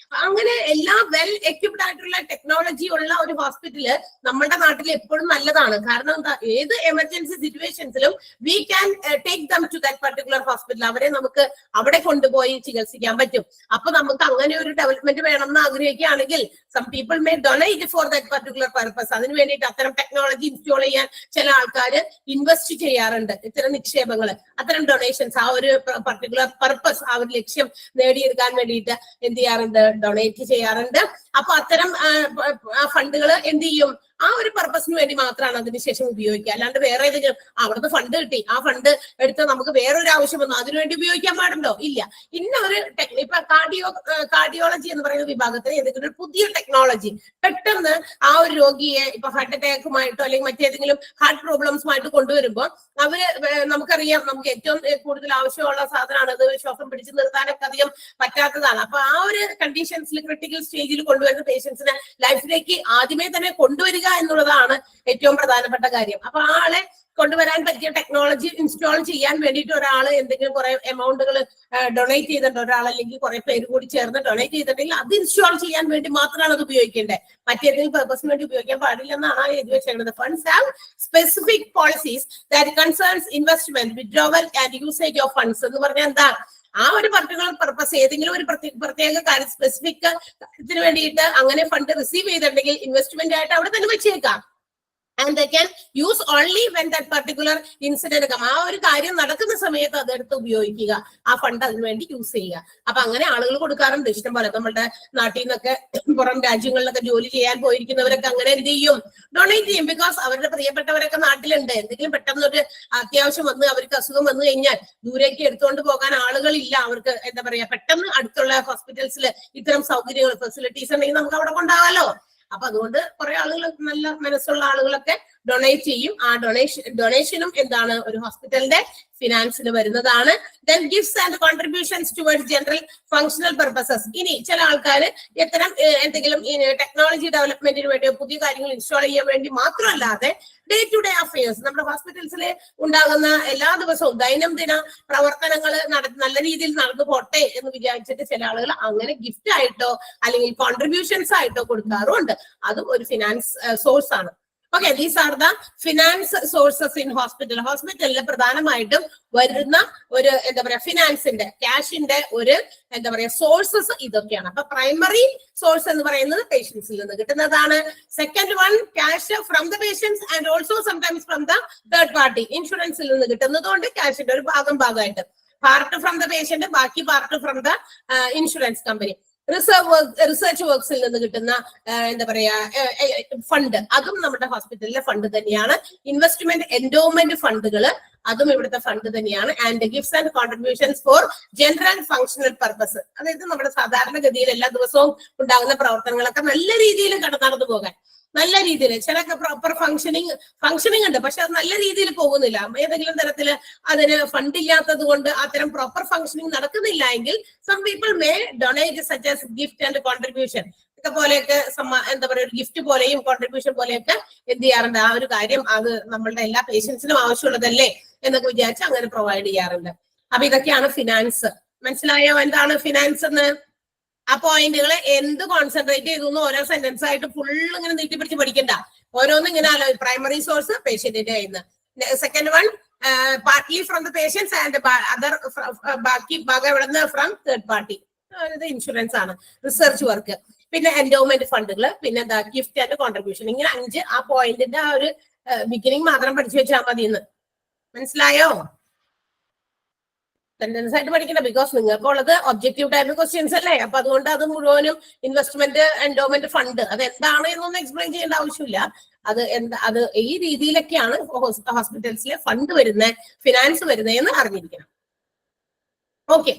അങ്ങനെ എല്ലാ വെൽ എക്യുപ്ഡ് ആയിട്ടുള്ള ടെക്നോളജി ഉള്ള ഒരു ഹോസ്പിറ്റല് നമ്മുടെ നാട്ടിൽ എപ്പോഴും നല്ലതാണ്. കാരണം എന്താ, ഏത് എമർജൻസി സിറ്റുവേഷൻസിലും we can take them to that particular hospital. അവരെ നമുക്ക് അവിടെ കൊണ്ടുപോയി ചികിത്സിക്കാൻ പറ്റും. അപ്പൊ നമുക്ക് അങ്ങനെ ഒരു ഡെവലപ്മെന്റ് വേണമെന്ന് ആഗ്രഹിക്കുകയാണെങ്കിൽ some people may donate for that particular purpose. അതിന് വേണ്ടിയിട്ട് അത്തരം ടെക്നോളജി ഇൻസ്റ്റാൾ ചെയ്യാൻ ചില ആൾക്കാർ ഇൻവെസ്റ്റ് ചെയ്യാറുണ്ട്. ഇത്തരം നിക്ഷേപങ്ങൾ, അത്തരം ഡൊണേഷൻസ് ആ ഒരു പർട്ടിക്കുലർ പർപ്പസ്, ആ ഒരു ലക്ഷ്യം നേടിയെടുക്കാൻ വേണ്ടിയിട്ട് എന്ത് ചെയ്യാറുണ്ട്, ഡൊണേറ്റ് ചെയ്യാറുണ്ട്. അപ്പൊ അത്തരം ഫണ്ടുകൾ എന്ത് ചെയ്യും, ആ ഒരു പർപ്പസിന് വേണ്ടി മാത്രമാണ് അതിനുശേഷം ഉപയോഗിക്കുക. അല്ലാണ്ട് വേറെ ഏതെങ്കിലും അവിടുന്ന് ഫണ്ട് കിട്ടി, ആ ഫണ്ട് എടുത്ത് നമുക്ക് വേറൊരു ആവശ്യം വന്നു അതിനുവേണ്ടി ഉപയോഗിക്കാൻ പാടുണ്ടോ? ഇല്ല. ഇന്ന ഒരു ഇപ്പൊ കാർഡിയോളജി എന്ന് പറയുന്ന വിഭാഗത്തിൽ ഏതെങ്കിലും ഒരു പുതിയ ടെക്നോളജി പെട്ടെന്ന് ആ ഒരു രോഗിയെ ഇപ്പൊ ഹാർട്ട് അറ്റാക്കുമായിട്ടോ അല്ലെങ്കിൽ മറ്റേതെങ്കിലും ഹാർട്ട് പ്രോബ്ലംസുമായിട്ട് കൊണ്ടുവരുമ്പോൾ അവര് നമുക്കറിയാം നമുക്ക് ഏറ്റവും കൂടുതൽ ആവശ്യമുള്ള സാധനമാണ് അത്, ശ്വാസം പിടിച്ചു നിർത്താനൊക്കെ അധികം പറ്റാത്തതാണ്. അപ്പൊ ആ ഒരു കണ്ടീഷൻസിൽ ക്രിട്ടിക്കൽ സ്റ്റേജിൽ കൊണ്ടുവരുന്ന പേഷ്യൻസിനെ ലൈഫിലേക്ക് ആദ്യമേ തന്നെ കൊണ്ടുവരിക എന്നുള്ളതാണ് ഏറ്റവും പ്രധാനപ്പെട്ട കാര്യം. അപ്പൊ ആളെ കൊണ്ടുവരാൻ പറ്റിയ ടെക്നോളജി ഇൻസ്റ്റാൾ ചെയ്യാൻ വേണ്ടിയിട്ട് ഒരാൾ എന്തെങ്കിലും കുറെ എമൗണ്ടുകൾ ഡൊണേറ്റ് ചെയ്തിട്ടുണ്ട്, ഒരാൾ അല്ലെങ്കിൽ കുറെ പേര് കൂടി ചേർന്ന് ഡൊണേറ്റ് ചെയ്തിട്ടുണ്ടെങ്കിൽ അത് ഇൻസ്റ്റാൾ ചെയ്യാൻ വേണ്ടി മാത്രമാണ് അത് ഉപയോഗിക്കേണ്ടത്. മറ്റേതെങ്കിലും പർപ്പസിന് വേണ്ടി ഉപയോഗിക്കാൻ പാടില്ലെന്നാണ് എഴുതി വെച്ചേക്കുന്നത്. Funds have specific policies that concerns investment, withdrawal and usage of funds എന്ന് പറഞ്ഞാൽ എന്താ, ആ ഒരു പർട്ടിക്കുലർ പർപ്പസ് ഏതെങ്കിലും ഒരു പ്രത്യേക കാര്യം സ്പെസിഫിക് കാര്യത്തിന് വേണ്ടിയിട്ട് അങ്ങനെ ഫണ്ട് റിസീവ് ചെയ്തിട്ടുണ്ടെങ്കിൽ ഇൻവെസ്റ്റ്മെന്റ് ആയിട്ട് അവിടെ തന്നെ വെച്ചേക്കാം. And they can use only when that particular incident come. ആ ഒരു കാര്യം നടക്കുന്ന സമയത്ത് അതെടുത്ത് ഉപയോഗിക്കുക, ആ ഫണ്ട് അതിനു വേണ്ടി യൂസ് ചെയ്യുക. അപ്പൊ അങ്ങനെ ആളുകൾ കൊടുക്കാറുണ്ട് ഇഷ്ടം പോലെ. നമ്മുടെ നാട്ടിൽ നിന്നൊക്കെ പുറം രാജ്യങ്ങളിലൊക്കെ ജോലി ചെയ്യാൻ പോയിരിക്കുന്നവരൊക്കെ അങ്ങനെ എന്ത് ചെയ്യും, ഡൊണേറ്റ് ചെയ്യും. ബിക്കോസ് അവരുടെ പ്രിയപ്പെട്ടവരൊക്കെ നാട്ടിലുണ്ട്. എന്തെങ്കിലും പെട്ടെന്ന് ഒരു അത്യാവശ്യം വന്ന് അവർക്ക് അസുഖം വന്നു കഴിഞ്ഞാൽ ദൂരേക്ക് എടുത്തുകൊണ്ട് പോകാൻ ആളുകളില്ല. അവർക്ക് എന്താ പറയാ, പെട്ടെന്ന് അടുത്തുള്ള ഹോസ്പിറ്റൽസിൽ ഇത്തരം സൗകര്യങ്ങൾ ഫെസിലിറ്റീസ് ഉണ്ടെങ്കിൽ നമുക്ക് അവിടെ കൊണ്ടാവാലോ. അപ്പൊ അതുകൊണ്ട് കുറെ ആളുകൾ, നല്ല മനസ്സുള്ള ആളുകളൊക്കെ ഡൊണേറ്റ് ചെയ്യും. ആ ഡൊണേഷനും എന്താണ്, ഒരു ഹോസ്പിറ്റലിന്റെ ഫിനാൻസിൽ വരുന്നതാണ്. Then gifts and contributions towards general functional purposes. ഇനി ചില ആൾക്കാർ ഇത്തരം എന്തെങ്കിലും ടെക്നോളജി ഡെവലപ്മെന്റിന് വേണ്ടി പുതിയ കാര്യങ്ങൾ ഇൻസ്റ്റാൾ ചെയ്യാൻ വേണ്ടി മാത്രമല്ലാതെ ഡേ ടു ഡേ അഫയേഴ്സ്, നമ്മുടെ ഹോസ്പിറ്റൽസിൽ ഉണ്ടാകുന്ന എല്ലാ ദിവസവും ദൈനംദിന പ്രവർത്തനങ്ങൾ നല്ല രീതിയിൽ നടന്നു പോട്ടെ എന്ന് വിചാരിച്ചിട്ട് ചില ആളുകൾ അങ്ങനെ ഗിഫ്റ്റ് ആയിട്ടോ അല്ലെങ്കിൽ കോൺട്രിബ്യൂഷൻസ് ആയിട്ടോ കൊടുക്കാറുമുണ്ട്. അതും ഒരു ഫിനാൻസ് സോഴ്സ് ആണ്. Okay, these are the finance sources in hospital. ഹോസ്പിറ്റലിൽ പ്രധാനമായിട്ടും വരുന്ന ഒരു എന്താ പറയാ ഫിനാൻസിന്റെ ക്യാഷിന്റെ ഒരു എന്താ പറയാ സോഴ്സസ് ഇതൊക്കെയാണ്. അപ്പൊ പ്രൈമറി സോഴ്സ് എന്ന് പറയുന്നത് പേഷ്യൻസിൽ നിന്ന് കിട്ടുന്നതാണ്. Second one cash from the patients and also sometimes from the third party ഇൻഷുറൻസിൽ നിന്ന് കിട്ടുന്നതുകൊണ്ട് ക്യാഷിന്റെ ഒരു ഭാഗമായിട്ട് പാർട്ട് ഫ്രം ദ പേഷ്യന്റ്, ബാക്കി part from the insurance company. Research വർക്ക്സിൽ നിന്ന് കിട്ടുന്ന എന്താ പറയാ ഫണ്ട്, അതും നമ്മുടെ ഹോസ്പിറ്റലിലെ ഫണ്ട് തന്നെയാണ്. ഇൻവെസ്റ്റ്മെന്റ് എൻഡോമെന്റ് ഫണ്ടുകൾ, അതും ഇവിടുത്തെ ഫണ്ട് തന്നെയാണ്. And gifts and contributions four general functional purpose, അതായത് നമ്മുടെ സാധാരണഗതിയിൽ എല്ലാ ദിവസവും ഉണ്ടാകുന്ന പ്രവർത്തനങ്ങളൊക്കെ നല്ല രീതിയിൽ നടന്നു പോകാൻ, നല്ല രീതിയിൽ ചിലൊക്കെ പ്രോപ്പർ ഫങ്ഷനിങ് ഉണ്ട്, പക്ഷെ അത് നല്ല രീതിയിൽ പോകുന്നില്ല. ഏതെങ്കിലും തരത്തില് അതിന് ഫണ്ട് ഇല്ലാത്തത് കൊണ്ട് അത്തരം പ്രോപ്പർ ഫങ്ഷനിങ് നടക്കുന്നില്ല എങ്കിൽ some people may donate such as gift and contribution ഒക്കെ പോലെയൊക്കെ എന്താ പറയുക ഒരു ഗിഫ്റ്റ് പോലെയും കോൺട്രിബ്യൂഷൻ പോലെയൊക്കെ എന്ത് ചെയ്യാറുണ്ട്. ആ ഒരു കാര്യം അത് നമ്മളുടെ എല്ലാ പേഷ്യൻസിനും ആവശ്യമുള്ളതല്ലേ എന്നൊക്കെ വിചാരിച്ച് അങ്ങനെ പ്രൊവൈഡ് ചെയ്യാറുണ്ട്. അപ്പൊ ഇതൊക്കെയാണ് ഫിനാൻസ്. മനസ്സിലായോ എന്താണ് ഫിനാൻസ് എന്ന്? ആ പോയിന്റുകളെ എന്ത് കോൺസെൻട്രേറ്റ് ചെയ്തു ഓരോ സെന്റൻസ് ആയിട്ട് ഫുൾ ഇങ്ങനെ നീട്ടിപ്പിടിച്ച് പഠിക്കണ്ട. ഓരോന്നും ഇങ്ങനെ പ്രൈമറി സോഴ്സ് പേഷ്യന്റിന്റെ കയ്യിൽ. Second one partly from the patients and other ബാക്കി ഭാഗം എവിടെ നിന്ന് ഫ്രം തേർഡ് പാർട്ടി, ഇൻഷുറൻസ് ആണ്. റിസർച്ച് വർക്ക്, പിന്നെ എൻഡോമെന്റ് ഫണ്ടുകൾ, പിന്നെ എന്താ ഗിഫ്റ്റ് ആൻഡ് കോൺട്രിബ്യൂഷൻ. ഇങ്ങനെ 5 ആ പോയിന്റിന്റെ ആ ഒരു ബിഗിനിങ് മാത്രം പഠിച്ചു വെച്ചാൽ മതി എന്ന്. മനസ്സിലായോ? സെന്റൻസ് ആയിട്ട് പഠിക്കണ്ട, ബിക്കോസ് നിങ്ങൾക്ക് ഉള്ളത് ഒബ്ജക്റ്റീവ് ടൈപ്പ് ക്വസ്റ്റ്യൻസ് അല്ലേ. അപ്പൊ അതുകൊണ്ട് അത് മുഴുവനും ഇൻവെസ്റ്റ്മെന്റ് എൻഡോമെന്റ് ഫണ്ട് അത് എന്താണ് എന്നൊന്നും എക്സ്പ്ലെയിൻ ചെയ്യേണ്ട ആവശ്യമില്ല. അത് ഈ രീതിയിലൊക്കെയാണ് ഹോസ്പിറ്റൽസിലെ ഫണ്ട് വരുന്നത്, ഫിനാൻസ് വരുന്നത് എന്ന് അറിഞ്ഞിരിക്കണം. Okay,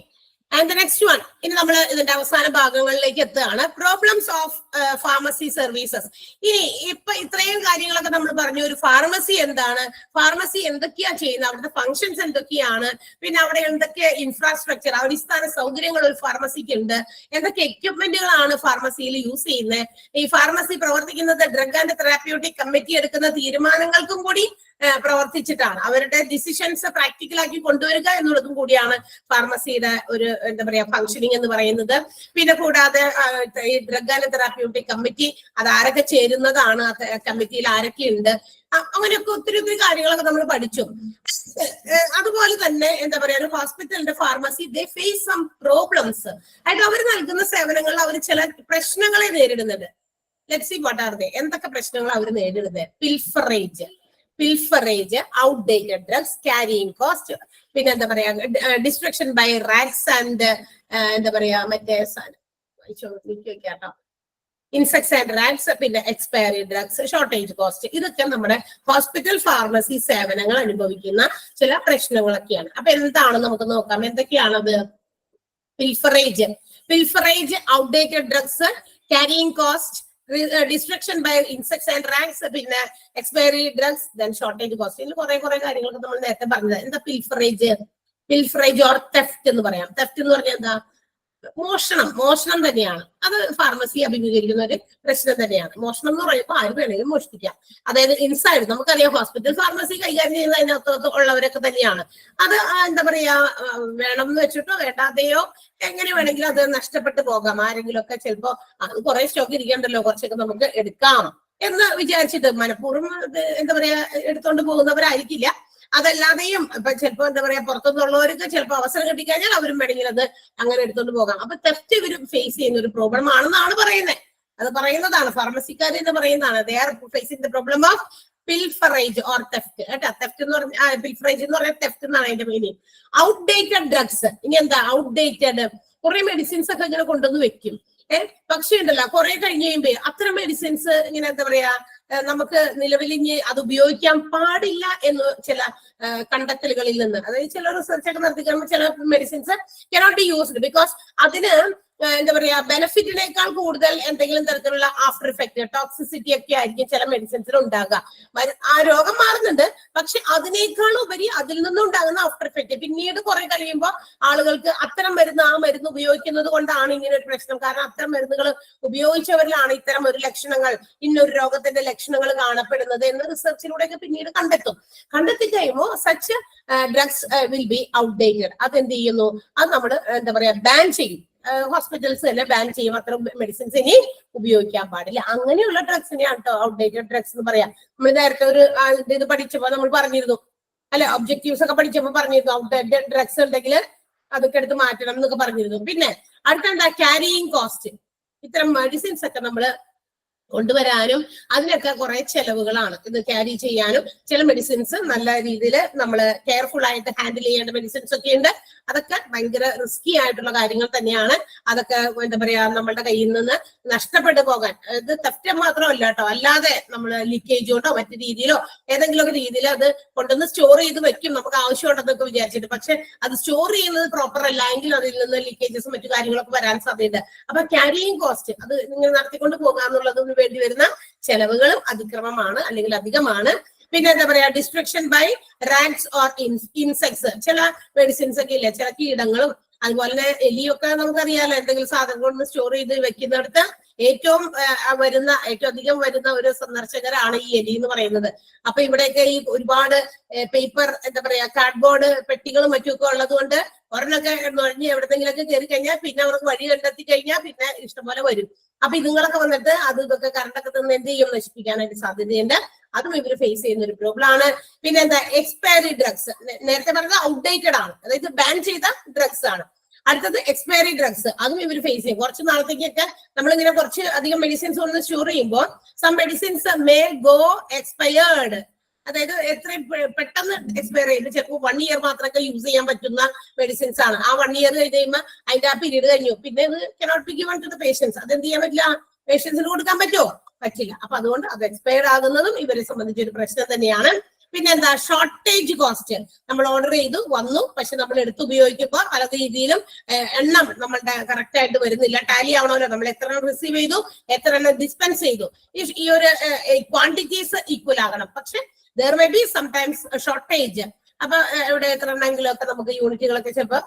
and the next one. ഇനി നമ്മൾ ഇതിന്റെ അവസാന ഭാഗങ്ങളിലേക്ക് എത്തുകയാണ്. Problems of pharmacy services. ഇനി ഇപ്പൊ ഇത്രയും കാര്യങ്ങളൊക്കെ നമ്മൾ പറഞ്ഞു. ഒരു ഫാർമസി എന്താണ്, ഫാർമസി എന്തൊക്കെയാ ചെയ്യുന്നത്, അവിടുത്തെ ഫങ്ഷൻസ് എന്തൊക്കെയാണ്, പിന്നെ അവിടെ എന്തൊക്കെ ഇൻഫ്രാസ്ട്രക്ചർ അടിസ്ഥാന സൗകര്യങ്ങൾ ഒരു ഫാർമസിക്ക് ഉണ്ട്, എന്തൊക്കെ എക്യുപ്മെന്റുകളാണ് ഫാർമസിയിൽ യൂസ് ചെയ്യുന്നത്, ഈ ഫാർമസി പ്രവർത്തിക്കുന്നത് ഡ്രഗ് ആൻഡ് തെറാപ്യൂട്ടിക് കമ്മിറ്റി എടുക്കുന്ന തീരുമാനങ്ങൾക്കും കൂടി പ്രവർത്തിച്ചിട്ടാണ്. അവരുടെ ഡിസിഷൻസ് പ്രാക്ടിക്കലാക്കി കൊണ്ടുവരിക എന്നുള്ളതും കൂടിയാണ് ഫാർമസിയുടെ ഒരു എന്താ പറയാ ഫങ്ഷനിങ് എന്ന് പറയുന്നത്. പിന്നെ കൂടാതെ ഈ ഡ്രഗ് ആൻഡ് തെറാപ്യൂട്ടിക് കമ്മിറ്റി അത് ആരൊക്കെ ചേരുന്നതാണ്, കമ്മിറ്റിയിൽ ആരൊക്കെ ഉണ്ട്, അങ്ങനെയൊക്കെ ഒത്തിരി കാര്യങ്ങളൊക്കെ നമ്മൾ പഠിച്ചു. അതുപോലെ തന്നെ എന്താ പറയാ ഒരു ഹോസ്പിറ്റലിന്റെ pharmacy they face some problems. അതായത് അവർ നൽകുന്ന സേവനങ്ങളിൽ അവർ ചില പ്രശ്നങ്ങളെ നേരിടുന്നുണ്ട്. Let's see what are they. എന്തൊക്കെ പ്രശ്നങ്ങൾ അവർ നേരിടുന്നത്? Pilferage, outdated drugs, carrying cost, പിന്നെ എന്താ പറയാ ഡിസ്ട്രക്ഷൻ ബൈ റാറ്റ്സ് ആൻഡ് എന്താ പറയാ മറ്റേ കേട്ടോ ഇൻസെക്ട്സ് ആൻഡ് റാറ്റ്സ്, പിന്നെ എക്സ്പയറി ഡ്രഗ്സ്, ഷോർട്ടേജ് കോസ്റ്റ്. ഇതൊക്കെ നമ്മുടെ ഹോസ്പിറ്റൽ ഫാർമസി സേവനങ്ങൾ അനുഭവിക്കുന്ന ചില പ്രശ്നങ്ങളൊക്കെയാണ്. അപ്പൊ എന്താണ് നമുക്ക് നോക്കാം. എന്തൊക്കെയാണത്? Pilferage, outdated drugs, carrying cost, destruction by insects and rats, പിന്നെ expiry drugs, then shortage cost. ഇതിൽ കുറെ കാര്യങ്ങളൊക്കെ നമ്മൾ നേരത്തെ പറഞ്ഞത്. എന്താ പിൽഫറേജ് ഓർ തെഫ്റ്റ് എന്ന് പറയാം. തെഫ്റ്റ് എന്ന് പറഞ്ഞാൽ എന്താ? മോഷണം തന്നെയാണ്. അത് ഫാർമസി അഭിമുഖീകരിക്കുന്ന ഒരു പ്രശ്നം തന്നെയാണ്. മോഷണം എന്ന് പറയുമ്പോൾ ആര് വേണമെങ്കിലും മോഷ്ടിക്കാം. അതായത് ഇൻസൈഡ് നമുക്കറിയാം ഹോസ്പിറ്റൽ ഫാർമസി കൈകാര്യം ചെയ്യുന്ന അതിനകത്ത് ഉള്ളവരൊക്കെ തന്നെയാണ്. അത് എന്താ പറയാ വേണം എന്ന് വെച്ചിട്ടോ വേണ്ടാതെയോ എങ്ങനെ വേണമെങ്കിലും അത് നഷ്ടപ്പെട്ടു പോകാം. ആരെങ്കിലും ഒക്കെ ചിലപ്പോ അത് കുറെ സ്റ്റോക്ക് ഇരിക്കണ്ടല്ലോ, കുറച്ചൊക്കെ നമുക്ക് എടുക്കാം എന്ന് വിചാരിച്ചിട്ട് മനഃപൂർവ്വം എന്താ പറയാ എടുത്തോണ്ട് പോകുന്നവരായിരിക്കില്ല. അതല്ലാതെയും ഇപ്പൊ ചിലപ്പോ എന്താ പറയാ പുറത്തുനിന്നുള്ളവർക്ക് ചിലപ്പോൾ അവസരം കിട്ടിക്കഴിഞ്ഞാൽ അവരും വേണമെങ്കിൽ അത് അങ്ങനെ എടുത്തോണ്ട് പോകാം. അപ്പൊ തെഫ്റ്റ് ഇവർ ഫേസ് ചെയ്യുന്ന ഒരു പ്രോബ്ലം ആണെന്നാണ് പറയുന്നത്. അത് പറയുന്നതാണ് ഫാർമസിക്കാർ എന്ന് പറയുന്നതാണ്. They are facing the problem of പിൽഫറേജ് or theft. കേട്ടോ, തെഫ്റ്റ് എന്ന് പറഞ്ഞ പിൽഫറേജ് എന്ന് പറഞ്ഞാൽ തെഫ്റ്റ് എന്നാണ് അതിന്റെ മീനിങ്. Outdated drugs. ഇനി എന്താ ഔട്ട്ഡേറ്റഡ്? കുറെ മെഡിസിൻസ് ഒക്കെ ഇങ്ങനെ കൊണ്ടുവന്ന് വെക്കും. പക്ഷേ ഉണ്ടല്ലോ കുറെ കഴിഞ്ഞ് കഴിയുമ്പോ അത്തരം മെഡിസിൻസ് ഇങ്ങനെ എന്താ പറയാ നമുക്ക് നിലവിൽ ഇനി അത് ഉപയോഗിക്കാൻ പാടില്ല എന്ന് ചില കണ്ടെത്തലുകളിൽ നിന്ന്, അതായത് ചില റിസർച്ച് ഒക്കെ നടത്തി കഴിയുമ്പോൾ ചില medicines cannot be used because അതിന് എന്താ പറയാ ബെനിഫിറ്റിനേക്കാൾ കൂടുതൽ എന്തെങ്കിലും തരത്തിലുള്ള ആഫ്റ്റർ ഇഫക്റ്റ് ടോക്സിസിറ്റി ഒക്കെ ആയിരിക്കും ചില മെഡിസിൻസിൽ ഉണ്ടാകുക. ആ രോഗം മാറുന്നുണ്ട്, പക്ഷെ അതിനേക്കാൾ ഉപരി അതിൽ നിന്നുണ്ടാകുന്ന ആഫ്റ്റർ ഇഫക്റ്റ് പിന്നീട് കുറെ കഴിയുമ്പോൾ ആളുകൾക്ക് അത്തരം മരുന്ന് ആ മരുന്ന് ഉപയോഗിക്കുന്നത് കൊണ്ടാണ് ഇങ്ങനെ ഒരു പ്രശ്നം. കാരണം അത്തരം മരുന്നുകൾ ഉപയോഗിച്ചവരിലാണ് ഇത്തരം ഒരു ലക്ഷണങ്ങൾ, ഇന്നൊരു രോഗത്തിന്റെ ലക്ഷണങ്ങൾ കാണപ്പെടുന്നത് എന്ന് റിസർച്ചിലൂടെയൊക്കെ പിന്നീട് കണ്ടെത്തി കഴിയുമ്പോൾ such drugs will be outdated. അതെന്ത് ചെയ്യുന്നു? അത് നമ്മൾ എന്താ പറയാ ബാൻ ചെയ്യും. ഹോസ്പിറ്റൽസ് തന്നെ ബാൻ ചെയ്യും, അത്തരം മെഡിസിൻസ് ഇനി ഉപയോഗിക്കാൻ പാടില്ല. അങ്ങനെയുള്ള ഡ്രഗ്സിനെയാണ് കേട്ടോ ഔട്ട്ഡേറ്റഡ് ഡ്രഗ്സ് എന്ന് പറയാം. നമ്മൾ നേരത്തെ ഒരു ഇത് പഠിച്ചപ്പോ നമ്മൾ പറഞ്ഞിരുന്നു അല്ലെ, ഒബ്ജക്റ്റീവ്സ് ഒക്കെ പഠിച്ചപ്പോ പറഞ്ഞിരുന്നു ഔട്ട്ഡേറ്റഡ് ഡ്രഗ്സ് ഉണ്ടെങ്കിൽ അതൊക്കെ എടുത്ത് മാറ്റണം എന്നൊക്കെ പറഞ്ഞിരുന്നു. പിന്നെ അടുത്ത ക്യാരിയിങ് കോസ്റ്റ്. ഇത്തരം മെഡിസിൻസ് ഒക്കെ നമ്മൾ കൊണ്ടുവരാനും അതിനൊക്കെ കുറെ ചെലവുകളാണ്. ഇത് ക്യാരി ചെയ്യാനും ചില മെഡിസിൻസ് നല്ല രീതിയിൽ നമ്മൾ കെയർഫുൾ ആയിട്ട് ഹാൻഡിൽ ചെയ്യേണ്ട മെഡിസിൻസ് ഒക്കെ ഉണ്ട്. അതൊക്കെ ഭയങ്കര റിസ്കി ആയിട്ടുള്ള കാര്യങ്ങൾ തന്നെയാണ്. അതൊക്കെ എന്താ പറയാ നമ്മളുടെ കയ്യിൽ നിന്ന് നഷ്ടപ്പെട്ടു പോകാൻ, ഇത് തെറ്റ് മാത്രമല്ല കേട്ടോ, അല്ലാതെ നമ്മൾ ലീക്കേജ് കൊണ്ടോ മറ്റു രീതിയിലോ ഏതെങ്കിലും ഒക്കെ രീതിയിൽ അത് കൊണ്ടുവന്ന് സ്റ്റോർ ചെയ്ത് വെക്കും നമുക്ക് ആവശ്യമുണ്ടെന്നൊക്കെ വിചാരിച്ചിട്ട്. പക്ഷെ അത് സ്റ്റോർ ചെയ്യുന്നത് പ്രോപ്പർ അല്ല എങ്കിൽ അതിൽ നിന്ന് ലീക്കേജസും മറ്റു കാര്യങ്ങളൊക്കെ വരാൻ സാധ്യതയുണ്ട്. അപ്പൊ ക്യാരിയിങ് കോസ്റ്റ് അത് ഇങ്ങനെ നടത്തിക്കൊണ്ട് പോകുക എന്നുള്ളതിന് വേണ്ടി വരുന്ന ചെലവുകളും അതിക്രമമാണ് അല്ലെങ്കിൽ അധികമാണ്. പിന്നെ എന്താ പറയാ destruction by rats or insects. ചില മെഡിസിൻസ് ഒക്കെ ഇല്ലേ, ചില കീടങ്ങളും അതുപോലെ തന്നെ എലിയൊക്കെ നമുക്കറിയാലോ, എന്തെങ്കിലും സാധനം കൊണ്ട് സ്റ്റോർ ചെയ്ത് വെക്കുന്നിടത്ത് ഏറ്റവും അധികം വരുന്ന ഒരു സന്ദർശകരാണ് ഈ എലി എന്ന് പറയുന്നത്. അപ്പൊ ഇവിടെയൊക്കെ ഈ ഒരുപാട് പേപ്പർ എന്താ പറയാ കാർഡ്ബോർഡ് പെട്ടികളും മറ്റുമൊക്കെ ഉള്ളത് കൊണ്ട് ഒരെണ്ണൊക്കെ നുഴഞ്ഞ് എവിടെന്നെങ്കിലൊക്കെ കയറി കഴിഞ്ഞാൽ പിന്നെ അവർക്ക് വഴി കണ്ടെത്തി കഴിഞ്ഞാൽ പിന്നെ ഇഷ്ടംപോലെ വരും. അപ്പൊ ഇതുങ്ങളൊക്കെ വന്നിട്ട് അത് ഇതൊക്കെ കറണ്ടൊക്കെ തന്നെ എന്ത് ചെയ്യും, നശിപ്പിക്കാനായിട്ട് സാധ്യതയുണ്ട്. അതും ഇവർ ഫേസ് ചെയ്യുന്ന ഒരു പ്രോബ്ലം ആണ്. പിന്നെ എന്താ എക്സ്പയറി ഡ്രഗ്സ്. നേരത്തെ പറഞ്ഞത് ഔട്ട്ഡേറ്റഡ് ആണ്, അതായത് ബാൻ ചെയ്ത ഡ്രഗ്സ് ആണ്. അടുത്തത് എക്സ്പയറി ഡ്രഗ്സ്, അതും ഇവർ ഫേസ് ചെയ്യും. കുറച്ച് നാളത്തേക്കൊക്കെ നമ്മളിങ്ങനെ കുറച്ച് അധികം മെഡിസിൻസ് കൊണ്ട് സ്റ്റോർ ചെയ്യുമ്പോൾ some medicines may go expired, അതായത് എത്രയും പെട്ടെന്ന് എക്സ്പയർ ചെയ്ത് ചിലപ്പോൾ 1 year മാത്രമൊക്കെ യൂസ് ചെയ്യാൻ പറ്റുന്ന മെഡിസിൻസ് ആണ്. ആ 1 year കഴിഞ്ഞ് കഴിയുമ്പോൾ അതിന്റെ ആ പീരീഡ് കഴിഞ്ഞു, പിന്നെ ഇത് cannot be given to the patients. അതെന്ത് ചെയ്യാൻ പറ്റില്ല, പേഷ്യൻസിന് കൊടുക്കാൻ പറ്റുമോ, പറ്റില്ല. അപ്പൊ അതുകൊണ്ട് അത് എക്സ്പയർഡ് ആകുന്നതും ഇവരെ സംബന്ധിച്ച് ഒരു പ്രശ്നം തന്നെയാണ്. പിന്നെ എന്താ ഷോർട്ടേജ് കോസ്റ്റ്. നമ്മൾ ഓർഡർ ചെയ്തു വന്നു, പക്ഷെ നമ്മൾ എടുത്ത് ഉപയോഗിക്കുമ്പോൾ പല രീതിയിലും എണ്ണം നമ്മളുടെ കറക്റ്റ് ആയിട്ട് വരുന്നില്ല. ടാലി ആവണമല്ലോ, നമ്മൾ എത്ര എണ്ണം റിസീവ് ചെയ്തു, എത്ര എണ്ണം ഡിസ്പെൻസ് ചെയ്തു, ഈ ഒരു ക്വാണ്ടിറ്റീസ് ഈക്വൽ ആകണം. പക്ഷെ there may be sometimes a shortage. അപ്പൊ ഇവിടെ എത്ര എണ്ണെങ്കിലും ഒക്കെ നമുക്ക് യൂണിറ്റുകളൊക്കെ ചിലപ്പോൾ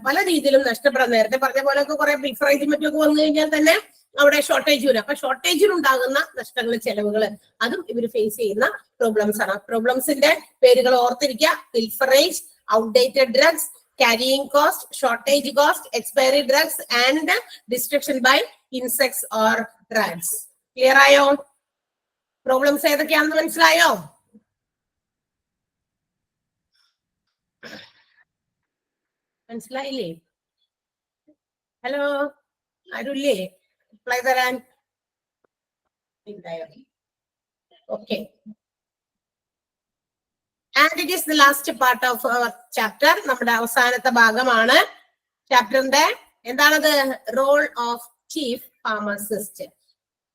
പല രീതിയിലും നഷ്ടപ്പെടാൻ, നേരത്തെ പറഞ്ഞ പോലെയൊക്കെ കുറെ ബിഫറേജ് മറ്റൊക്കെ വന്നു കഴിഞ്ഞാൽ തന്നെ അവിടെ ഷോർട്ടേജ് വരും. അപ്പൊ ഷോർട്ടേജിനുണ്ടാകുന്ന നഷ്ടങ്ങൾ, ചെലവുകൾ, അതും ഇവർ ഫേസ് ചെയ്യുന്ന പ്രോബ്ലംസ് ആണ്. പ്രോബ്ലംസിന്റെ പേരുകൾ ഓർത്തിരിക്കുക: പിൽഫറേജ്, outdated drugs, carrying cost, shortage cost, expiry drugs and destruction by insects or rats. Clear ആയോ? പ്രോബ്ലംസ് ഏതൊക്കെയാണെന്ന് മനസ്സിലായോ? മനസ്സിലായില്ലേ? ഹലോ, ആരുല്ലേ റിപ്ലൈ തരാൻ? Okay. And it is the last part of our chapter. നമ്മുടെ അവസാനത്തെ ഭാഗമാണ് ചാപ്റ്ററിന്റെ. എന്താണത്? Role of chief pharmacist.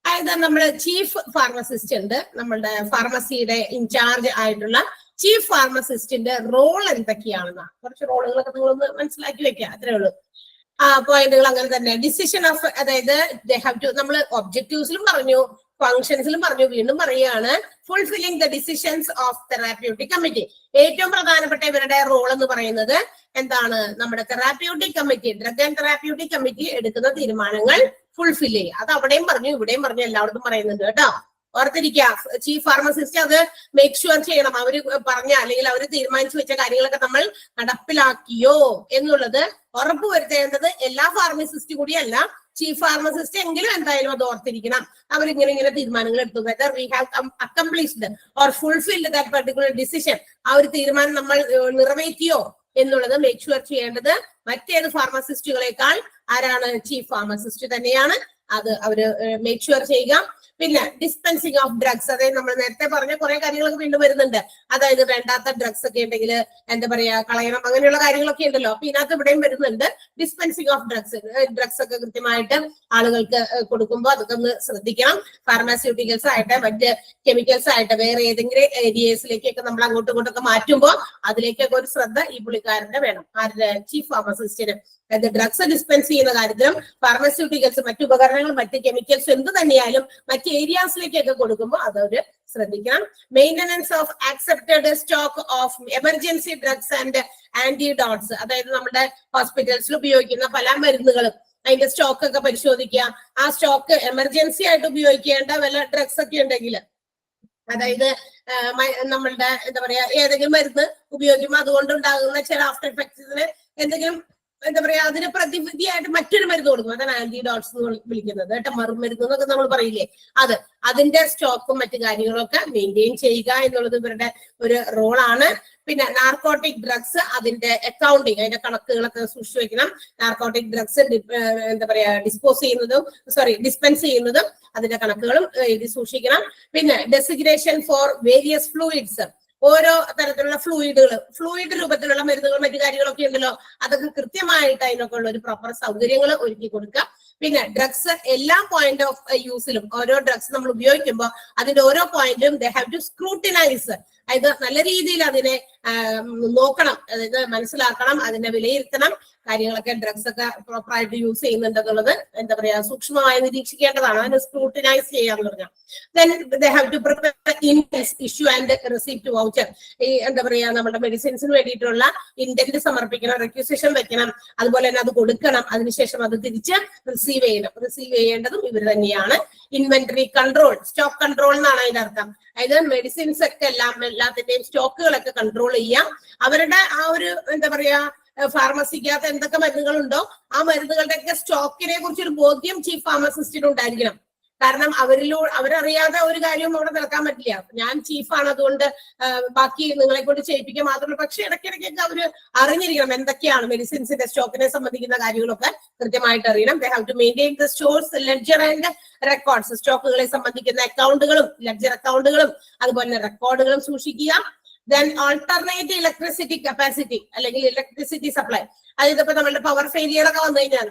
അതായത് നമ്മുടെ ചീഫ് ഫാർമസിസ്റ്റ് ഉണ്ട്, നമ്മളുടെ ഫാർമസിയുടെ ഇൻചാർജ് ആയിട്ടുള്ള ചീഫ് ഫാർമസിസ്റ്റിന്റെ റോൾ എന്തൊക്കെയാണെന്ന കുറച്ച് റോളുകളൊക്കെ നിങ്ങളൊന്ന് മനസ്സിലാക്കി വെക്കുക, അത്രേ ഉള്ളൂ. പോയിന്റുകൾ അങ്ങനെ തന്നെ. ഡിസിഷൻ ഓഫ്, അതായത് നമ്മൾ ഒബ്ജക്റ്റീവ്സിലും പറഞ്ഞു, ഫങ്ഷൻസിലും പറഞ്ഞു, വീണ്ടും പറയുകയാണ്. Fulfilling the decisions of therapeutic committee. ഏറ്റവും പ്രധാനപ്പെട്ട ഇവരുടെ റോൾ എന്ന് പറയുന്നത് എന്താണ്? നമ്മുടെ therapeutic committee, drug and therapeutic committee എടുക്കുന്ന തീരുമാനങ്ങൾ ഫുൾഫിൽ ചെയ്യുക. അത് അവിടെയും പറഞ്ഞു, ഇവിടെയും പറഞ്ഞു, എല്ലായിടത്തും പറയുന്നുണ്ട് കേട്ടോ. ഓർത്തിരിക്കുക, ചീഫ് ഫാർമസിസ്റ്റ് അത് മേക്ക് ഷുവർ ചെയ്യണം. അവര് പറഞ്ഞ അല്ലെങ്കിൽ അവർ തീരുമാനിച്ചു വെച്ച കാര്യങ്ങളൊക്കെ നമ്മൾ നടപ്പിലാക്കിയോ എന്നുള്ളത് ഉറപ്പുവരുത്തേണ്ടത് എല്ലാ ഫാർമസിസ്റ്റ് കൂടിയല്ല, ചീഫ് ഫാർമസിസ്റ്റ് എങ്കിലും എന്തായാലും അത് ഓർത്തിരിക്കണം. അവരിങ്ങനെ തീരുമാനങ്ങൾ എടുത്തു, whether we have accomplished or fulfilled that particular decision, ആ ഒരു തീരുമാനം നമ്മൾ നിറവേറ്റിയോ എന്നുള്ളത് മേക്ക് ഷുവർ ചെയ്യേണ്ടത് മറ്റേത് ഫാർമസിസ്റ്റുകളെക്കാൾ ആരാണ്? ചീഫ് ഫാർമസിസ്റ്റ് തന്നെയാണ്. അത് അവര് മേക്ക് ഷുവർ ചെയ്യുക. പിന്നെ ഡിസ്പെൻസിങ് ഓഫ് ഡ്രഗ്സ്, അതായത് നമ്മൾ നേരത്തെ പറഞ്ഞ കുറെ കാര്യങ്ങളൊക്കെ വീണ്ടും വരുന്നുണ്ട്. അതായത് വേണ്ടാത്ത ഡ്രഗ്സ് ഒക്കെ ഉണ്ടെങ്കിൽ എന്താ പറയാ കളയണം, അങ്ങനെയുള്ള കാര്യങ്ങളൊക്കെ ഉണ്ടല്ലോ. അപ്പൊ ഇതിനകത്ത് ഇവിടെയും വരുന്നുണ്ട് ഡിസ്പെൻസിങ് ഓഫ് ഡ്രഗ്സ്. ഡ്രഗ്സ് ഒക്കെ കൃത്യമായിട്ട് ആളുകൾക്ക് കൊടുക്കുമ്പോൾ അതൊക്കെ ഒന്ന് ശ്രദ്ധിക്കണം. ഫാർമാസ്യൂട്ടിക്കൽസ് ആയിട്ട് മറ്റ് കെമിക്കൽസ് ആയിട്ട് വേറെ ഏതെങ്കിലും ഏരിയസിലേക്കൊക്കെ നമ്മൾ അങ്ങോട്ടും ഇങ്ങോട്ടൊക്കെ മാറ്റുമ്പോൾ അതിലേക്കൊക്കെ ഒരു ശ്രദ്ധ ഈ പുള്ളിക്കാരന്റെ വേണം. ആരുടെ? ചീഫ് ഫാർമസിസ്റ്റിന്. അതായത് ഡ്രഗ്സ് ഡിസ്പെൻസ് ചെയ്യുന്ന കാര്യത്തിലും ഫാർമസ്യൂട്ടിക്കൽസ്, മറ്റു ഉപകരണങ്ങൾ, മറ്റ് കെമിക്കൽസ് എന്ത് തന്നെയായാലും മറ്റ് ഏരിയാസിലേക്കൊക്കെ കൊടുക്കുമ്പോൾ അതവര് ശ്രദ്ധിക്കണം. Maintenance of accepted stock of emergency drugs and antidotes, അതായത് നമ്മുടെ ഹോസ്പിറ്റൽസിൽ ഉപയോഗിക്കുന്ന പല മരുന്നുകളും അതിന്റെ സ്റ്റോക്ക് ഒക്കെ പരിശോധിക്കുക. ആ സ്റ്റോക്ക് എമർജൻസി ആയിട്ട് ഉപയോഗിക്കേണ്ട വല്ല ഡ്രഗ്സ് ഒക്കെ ഉണ്ടെങ്കിൽ, അതായത് നമ്മളുടെ എന്താ പറയാ ഏതെങ്കിലും മരുന്ന് ഉപയോഗിക്കുമ്പോൾ അതുകൊണ്ടുണ്ടാകുന്ന ചില ആഫ്റ്റർ എഫക്ട്സിന് എന്തെങ്കിലും എന്താ പറയാ, അതിന് പ്രതിവിധിയായിട്ട് മറ്റൊരു മരുന്ന് കൊടുക്കും. അതാണ് ആന്റിഡോട്സ് എന്ന് വിളിക്കുന്നത് കേട്ടോ, മറുമരുന്ന് എന്നൊക്കെ നമ്മൾ പറയില്ലേ. അതിന്റെ സ്റ്റോക്കും മറ്റു കാര്യങ്ങളൊക്കെ മെയിൻറ്റെയിൻ ചെയ്യുക എന്നുള്ളത് ഇവരുടെ ഒരു റോളാണ്. പിന്നെ നാർക്കോട്ടിക് ഡ്രഗ്സ്, അതിന്റെ അക്കൗണ്ടിങ്, അതിന്റെ കണക്കുകളൊക്കെ സൂക്ഷിച്ചു വെക്കണം. നാർക്കോട്ടിക് ഡ്രഗ്സ് എന്താ പറയാ ഡിസ്പെൻസ് ചെയ്യുന്നതും അതിന്റെ കണക്കുകളും എഴുതി സൂക്ഷിക്കണം. പിന്നെ ഡെസിഗ്നേഷൻ ഫോർ വേരിയസ് ഫ്ലൂയിഡ്സ്, ഓരോ തരത്തിലുള്ള ഫ്ലൂയിഡ് രൂപത്തിലുള്ള മരുന്നുകൾ മറ്റു കാര്യങ്ങളൊക്കെ ഉണ്ടല്ലോ, അതൊക്കെ കൃത്യമായിട്ട് അതിനൊക്കെ ഉള്ള ഒരു പ്രോപ്പർ സൗകര്യങ്ങൾ ഒരുക്കി കൊടുക്കുക. പിന്നെ ഡ്രഗ്സ് എല്ലാ പോയിന്റ് ഓഫ് യൂസിലും, ഓരോ ഡ്രഗ്സ് നമ്മൾ ഉപയോഗിക്കുമ്പോൾ അതിന്റെ ഓരോ പോയിന്റും ദേ ഹാവ് ടു സ്ക്രൂട്ടിനൈസ്, അതായത് നല്ല രീതിയിൽ അതിനെ നോക്കണം, അതായത് മനസ്സിലാക്കണം, അതിനെ വിലയിരുത്തണം, കാര്യങ്ങളൊക്കെ ഡ്രഗ്സ് ഒക്കെ പ്രോപ്പർ ആയിട്ട് യൂസ് ചെയ്യുന്നുണ്ടെന്നുള്ളത് എന്താ പറയാ സൂക്ഷ്മമായി നിരീക്ഷിക്കേണ്ടതാണ്. അതിനെ സ്ക്രൂട്ടിനൈസ് ചെയ്യാന്ന് പറഞ്ഞാൽ. Then they have to prepare invoice, issue and receipt voucher. ഈ എന്താ പറയാ നമ്മുടെ മെഡിസിൻസിന് വേണ്ടിയിട്ടുള്ള ഇന്റന്റ് സമർപ്പിക്കണം, റെക്യൂസിഷൻ വെക്കണം, അതുപോലെ തന്നെ അത് കൊടുക്കണം, അതിനുശേഷം അത് തിരിച്ച് റിസീവ് ചെയ്യേണ്ടതും ഇവർ തന്നെയാണ്. ഇൻവെന്ററി കൺട്രോൾ, സ്റ്റോക്ക് കൺട്രോൾ എന്നാണ് അതിന്റെ അർത്ഥം. അതായത് മെഡിസിൻസ് ഒക്കെ എല്ലാത്തിന്റെയും സ്റ്റോക്കുകളൊക്കെ കൺട്രോൾ ചെയ്യാം. അവരുടെ ആ ഒരു എന്താ പറയാ ഫാർമസിക്കകത്ത് എന്തൊക്കെ മരുന്നുകളുണ്ടോ ആ മരുന്നുകളുടെയൊക്കെ സ്റ്റോക്കിനെ കുറിച്ചൊരു ബോധ്യം ചീഫ് ഫാർമസിസ്റ്റിന് ഉണ്ടായിരിക്കണം. കാരണം അവരറിയാതെ ഒരു കാര്യവും അവിടെ നടക്കാൻ പറ്റില്ല. ഞാൻ ചീഫാണ്, അതുകൊണ്ട് ബാക്കി നിങ്ങളെ കൊണ്ട് ചെയ്യിപ്പിക്കുക മാത്രമല്ല, പക്ഷെ ഇടയ്ക്കിടയ്ക്കൊക്കെ അവര് അറിഞ്ഞിരിക്കണം എന്തൊക്കെയാണ് മെഡിസിൻസിന്റെ സ്റ്റോക്കിനെ സംബന്ധിക്കുന്ന കാര്യങ്ങളൊക്കെ കൃത്യമായിട്ട് അറിയണം. They have to maintain the stores ledger and records, സ്റ്റോക്കുകളെ സംബന്ധിക്കുന്ന അക്കൗണ്ടുകളും ലെഡ്ജർ അക്കൗണ്ടുകളും അതുപോലെ തന്നെ റെക്കോർഡുകളും സൂക്ഷിക്കുക. ദെൻ ആൾട്ടർനേറ്റ് ഇലക്ട്രിസിറ്റി കപ്പാസിറ്റി അല്ലെങ്കിൽ ഇലക്ട്രിസിറ്റി സപ്ലൈ, അതായത് ഇപ്പൊ നമ്മളുടെ പവർ ഫെയിലിയർ ഒക്കെ വന്നു കഴിഞ്ഞാൽ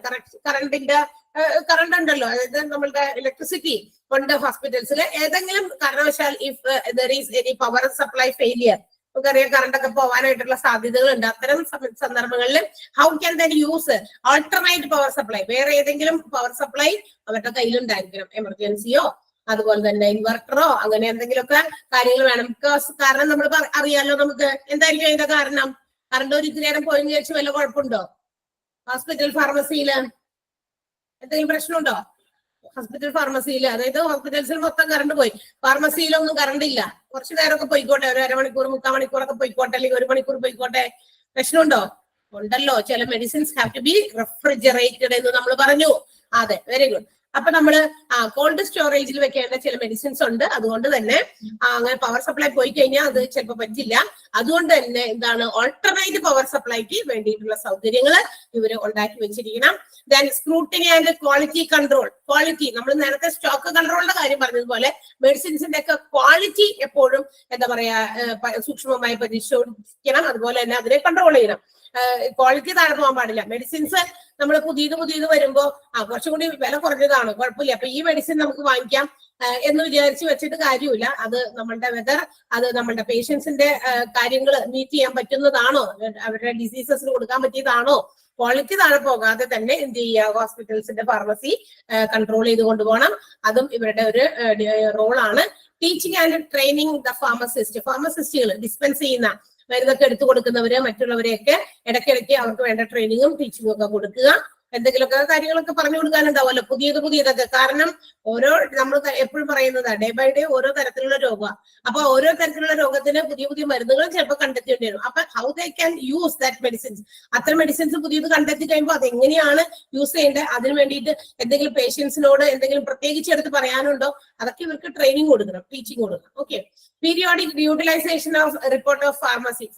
കറണ്ട് ഉണ്ടല്ലോ, അതായത് നമ്മളുടെ ഇലക്ട്രിസിറ്റി ഉണ്ട് ഹോസ്പിറ്റൽസിൽ, ഏതെങ്കിലും കാരണവശാൽ if there is any power supply failure, നമുക്കറിയാം കറണ്ട് ഒക്കെ പോകാനായിട്ടുള്ള സാധ്യതകളുണ്ട്. അത്തരം സന്ദർഭങ്ങളിൽ how can then use alternate power supply, വേറെ ഏതെങ്കിലും പവർ സപ്ലൈ അവരുടെ കയ്യിലുണ്ടായിരിക്കണം, എമർജൻസിയോ അതുപോലെ തന്നെ ഇൻവെർട്ടറോ അങ്ങനെ എന്തെങ്കിലുമൊക്കെ കാര്യങ്ങൾ വേണം. കാരണം നമ്മൾ അറിയാലോ, നമുക്ക് എന്തായിരിക്കും അതിന്റെ കാരണം, കറണ്ട് ഒരു ഇത്തിരി നേരം പോയെന്ന് വിചാരിച്ച് വല്ല കുഴപ്പമുണ്ടോ? ഹോസ്പിറ്റൽ ഫാർമസിയിൽ എന്തെങ്കിലും പ്രശ്നമുണ്ടോ? ഹോസ്പിറ്റൽ ഫാർമസിയിൽ, അതായത് ഹോസ്പിറ്റൽസിൽ മൊത്തം കറണ്ട് പോയി, ഫാർമസിയിലൊന്നും കറണ്ട് ഇല്ല, കുറച്ചു നേരമൊക്കെ പോയിക്കോട്ടെ, ഒരു അരമണിക്കൂർ 3/4 മണിക്കൂറൊക്കെ പോയിക്കോട്ടെ, അല്ലെങ്കിൽ 1 മണിക്കൂർ പോയിക്കോട്ടെ, പ്രശ്നമുണ്ടോ? ഉണ്ടല്ലോ. ചില medicines have to be refrigerated എന്ന് നമ്മൾ പറഞ്ഞു. അതെ, വെരി ഗുഡ്. അപ്പൊ നമ്മള് കോൾഡ് സ്റ്റോറേജിൽ വെക്കേണ്ട ചില മെഡിസിൻസ് ഉണ്ട്. അതുകൊണ്ട് തന്നെ അങ്ങനെ പവർ സപ്ലൈ പോയി കഴിഞ്ഞാൽ അത് ചിലപ്പോൾ പറ്റില്ല. അതുകൊണ്ട് തന്നെ എന്താണ് ഓൾട്ടർനേറ്റ് പവർ സപ്ലൈക്ക് വേണ്ടിയിട്ടുള്ള സൗകര്യങ്ങൾ ഇവര് ഉണ്ടാക്കി വെച്ചിരിക്കണം. Then scrutiny and quality control. Quality, നമ്മൾ നേരത്തെ സ്റ്റോക്ക് കൺട്രോളിന്റെ കാര്യം പറഞ്ഞതുപോലെ മെഡിസിൻസിന്റെ ഒക്കെ ക്വാളിറ്റി എപ്പോഴും എന്താ പറയാ സൂക്ഷ്മമായി പരിശോധിക്കണം. അതുപോലെ തന്നെ അതിനെ കൺട്രോൾ ചെയ്യണം. ക്വാളിറ്റി താഴെ പോകാൻ പാടില്ല. മെഡിസിൻസ് നമ്മൾ പുതിയത് വരുമ്പോ കുറച്ചും കൂടി വില കുറഞ്ഞതാണ്, കുഴപ്പമില്ല, അപ്പൊ ഈ മെഡിസിൻ നമുക്ക് വാങ്ങിക്കാം എന്ന് വിചാരിച്ച് വെച്ചിട്ട് കാര്യമില്ല. അത് നമ്മളുടെ പേഷ്യൻസിന്റെ കാര്യങ്ങൾ മീറ്റ് ചെയ്യാൻ പറ്റുന്നതാണോ, അവരുടെ ഡിസീസസിന് കൊടുക്കാൻ പറ്റിയതാണോ, ക്വാളിറ്റി താഴെ പോകാതെ തന്നെ എന്ത് ചെയ്യുക, ഹോസ്പിറ്റൽസിന്റെ ഫാർമസി കൺട്രോൾ ചെയ്ത് കൊണ്ടുപോകണം. അതും ഇവരുടെ ഒരു റോളാണ്. ടീച്ചിങ് ആൻഡ് ട്രെയിനിങ് ദ ഫാർമസിസ്റ്റുകൾ ഡിസ്പെൻസ് ചെയ്യുന്ന മരുന്നൊക്കെ എടുത്തു കൊടുക്കുന്നവര് മറ്റുള്ളവരെയൊക്കെ ഇടയ്ക്കിടയ്ക്ക് അവർക്ക് വേണ്ട ട്രെയിനിങ്ങും ടീച്ചിങ്ങും ഒക്കെ കൊടുക്കുക. എന്തെങ്കിലുമൊക്കെ കാര്യങ്ങളൊക്കെ പറഞ്ഞു കൊടുക്കാനുണ്ടാവുമല്ലോ, പുതിയതൊക്കെ. കാരണം നമ്മൾ എപ്പോഴും പറയുന്നത് ഡേ ബൈ ഡേ ഓരോ തരത്തിലുള്ള രോഗമാണ്. അപ്പൊ ഓരോ തരത്തിലുള്ള രോഗത്തിന് പുതിയ മരുന്നുകൾ ചിലപ്പോൾ കണ്ടെത്തേണ്ടി വരും. അപ്പൊ how they can use that medicines, അത്തരം മെഡിസിൻസ് പുതിയത് കണ്ടെത്തി കഴിയുമ്പോൾ അതെങ്ങനെയാണ് യൂസ് ചെയ്യേണ്ടത്, അതിന് വേണ്ടിയിട്ട് എന്തെങ്കിലും പേഷ്യൻസിനോട് എന്തെങ്കിലും പ്രത്യേകിച്ച് എടുത്ത് പറയാനുണ്ടോ, അതൊക്കെ ഇവർക്ക് ട്രെയിനിങ് കൊടുക്കണം, ടീച്ചിങ് കൊടുക്കണം. Okay. Periodic utilization of report of